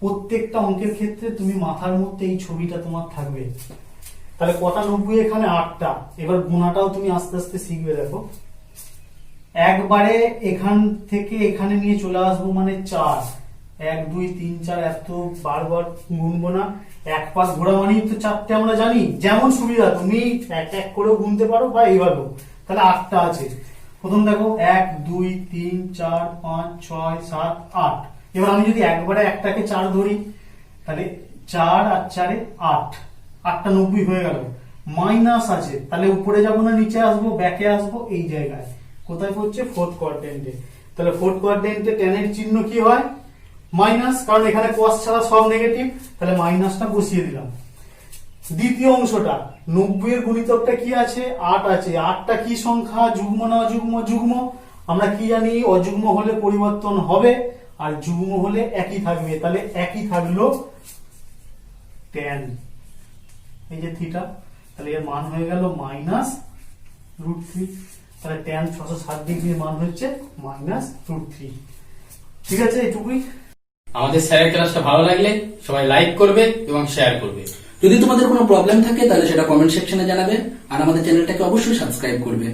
প্রত্যেকটা অঙ্কের ক্ষেত্রে তুমি মাথার মধ্যে এই ছবিটা তোমার থাকবে। তাহলে কটা 90, এখানে 8টা। এবার গুণাটাও তুমি আস্তে আস্তে শিখবে। দেখো একবারে এখান থেকে এখানে নিয়ে চলে আসবো মানে 4, 1 2 3 4, এত বারবার গুনবো না। এক পাক ঘোরা মানেই তো 4টে, আমরা জানি। যেমন সুবিধা তুমি এক এক করেও গুনতে পারো বা এইভাবেও। তাহলে 8টা আছে। প্রথম দেখো 1 2 3 4 5 6 7 8। এবার আমি যদি একবারে একটাকে 4 ধরি, তাহলে 4 আর 4 এ 8, 8টা 90 হয়ে গেল। মাইনাস আছে, তাহলে উপরে যাব না নিচে আসবো, ব্যাকে আসবো, এই জায়গায় কোথায় পড়ছে ফোর্থ কোয়াড্রেন্টে। তাহলে ফোর্থ কোয়াড্রেন্টে ট্যানের চিহ্ন কি হয় মাইনাস, কারণ এখানে cos ছাড়া সব নেগেটিভ। তাহলে মাইনাসটা বসিয়ে দিলাম। দ্বিতীয় অংশটা 90 এর গুণিতকটা কি আছে 8 আছে। 8টা কি সংখ্যা, যুগ্ম না অযুগ্ম? যুগ্ম। আমরা কি জানি, অযুগ্ম হলে পরিবর্তন হবে আর যুগ্ম হলে একই থাকবে। তাহলে একই থাকলো ট্যান, এই যে থিটা। তাহলে এর মান হয়ে গেল -√3। তাহলে ট্যান 660 ডিগ্রির মান হচ্ছে -√3। ঠিক আছে, এইটুকুই। আমাদের স্যারের ক্লাসটা ভালো লাগলে সবাই লাইক করবে এবং শেয়ার করবে। যদি তোমাদের কোনো প্রবলেম থাকে তাহলে সেটা কমেন্ট সেকশনে জানাবে, আর আমাদের চ্যানেলটাকে অবশ্যই সাবস্ক্রাইব করবে।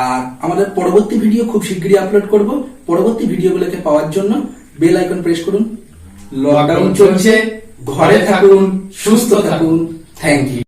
আর আমাদের পরবর্তী ভিডিও খুব শীঘ্রই আপলোড করব। পরবর্তী ভিডিওগুলোকে পাওয়ার জন্য বেল আইকন প্রেস করুন। লকডাউন চলছে, ঘরে থাকুন, সুস্থ থাকুন। Thank you.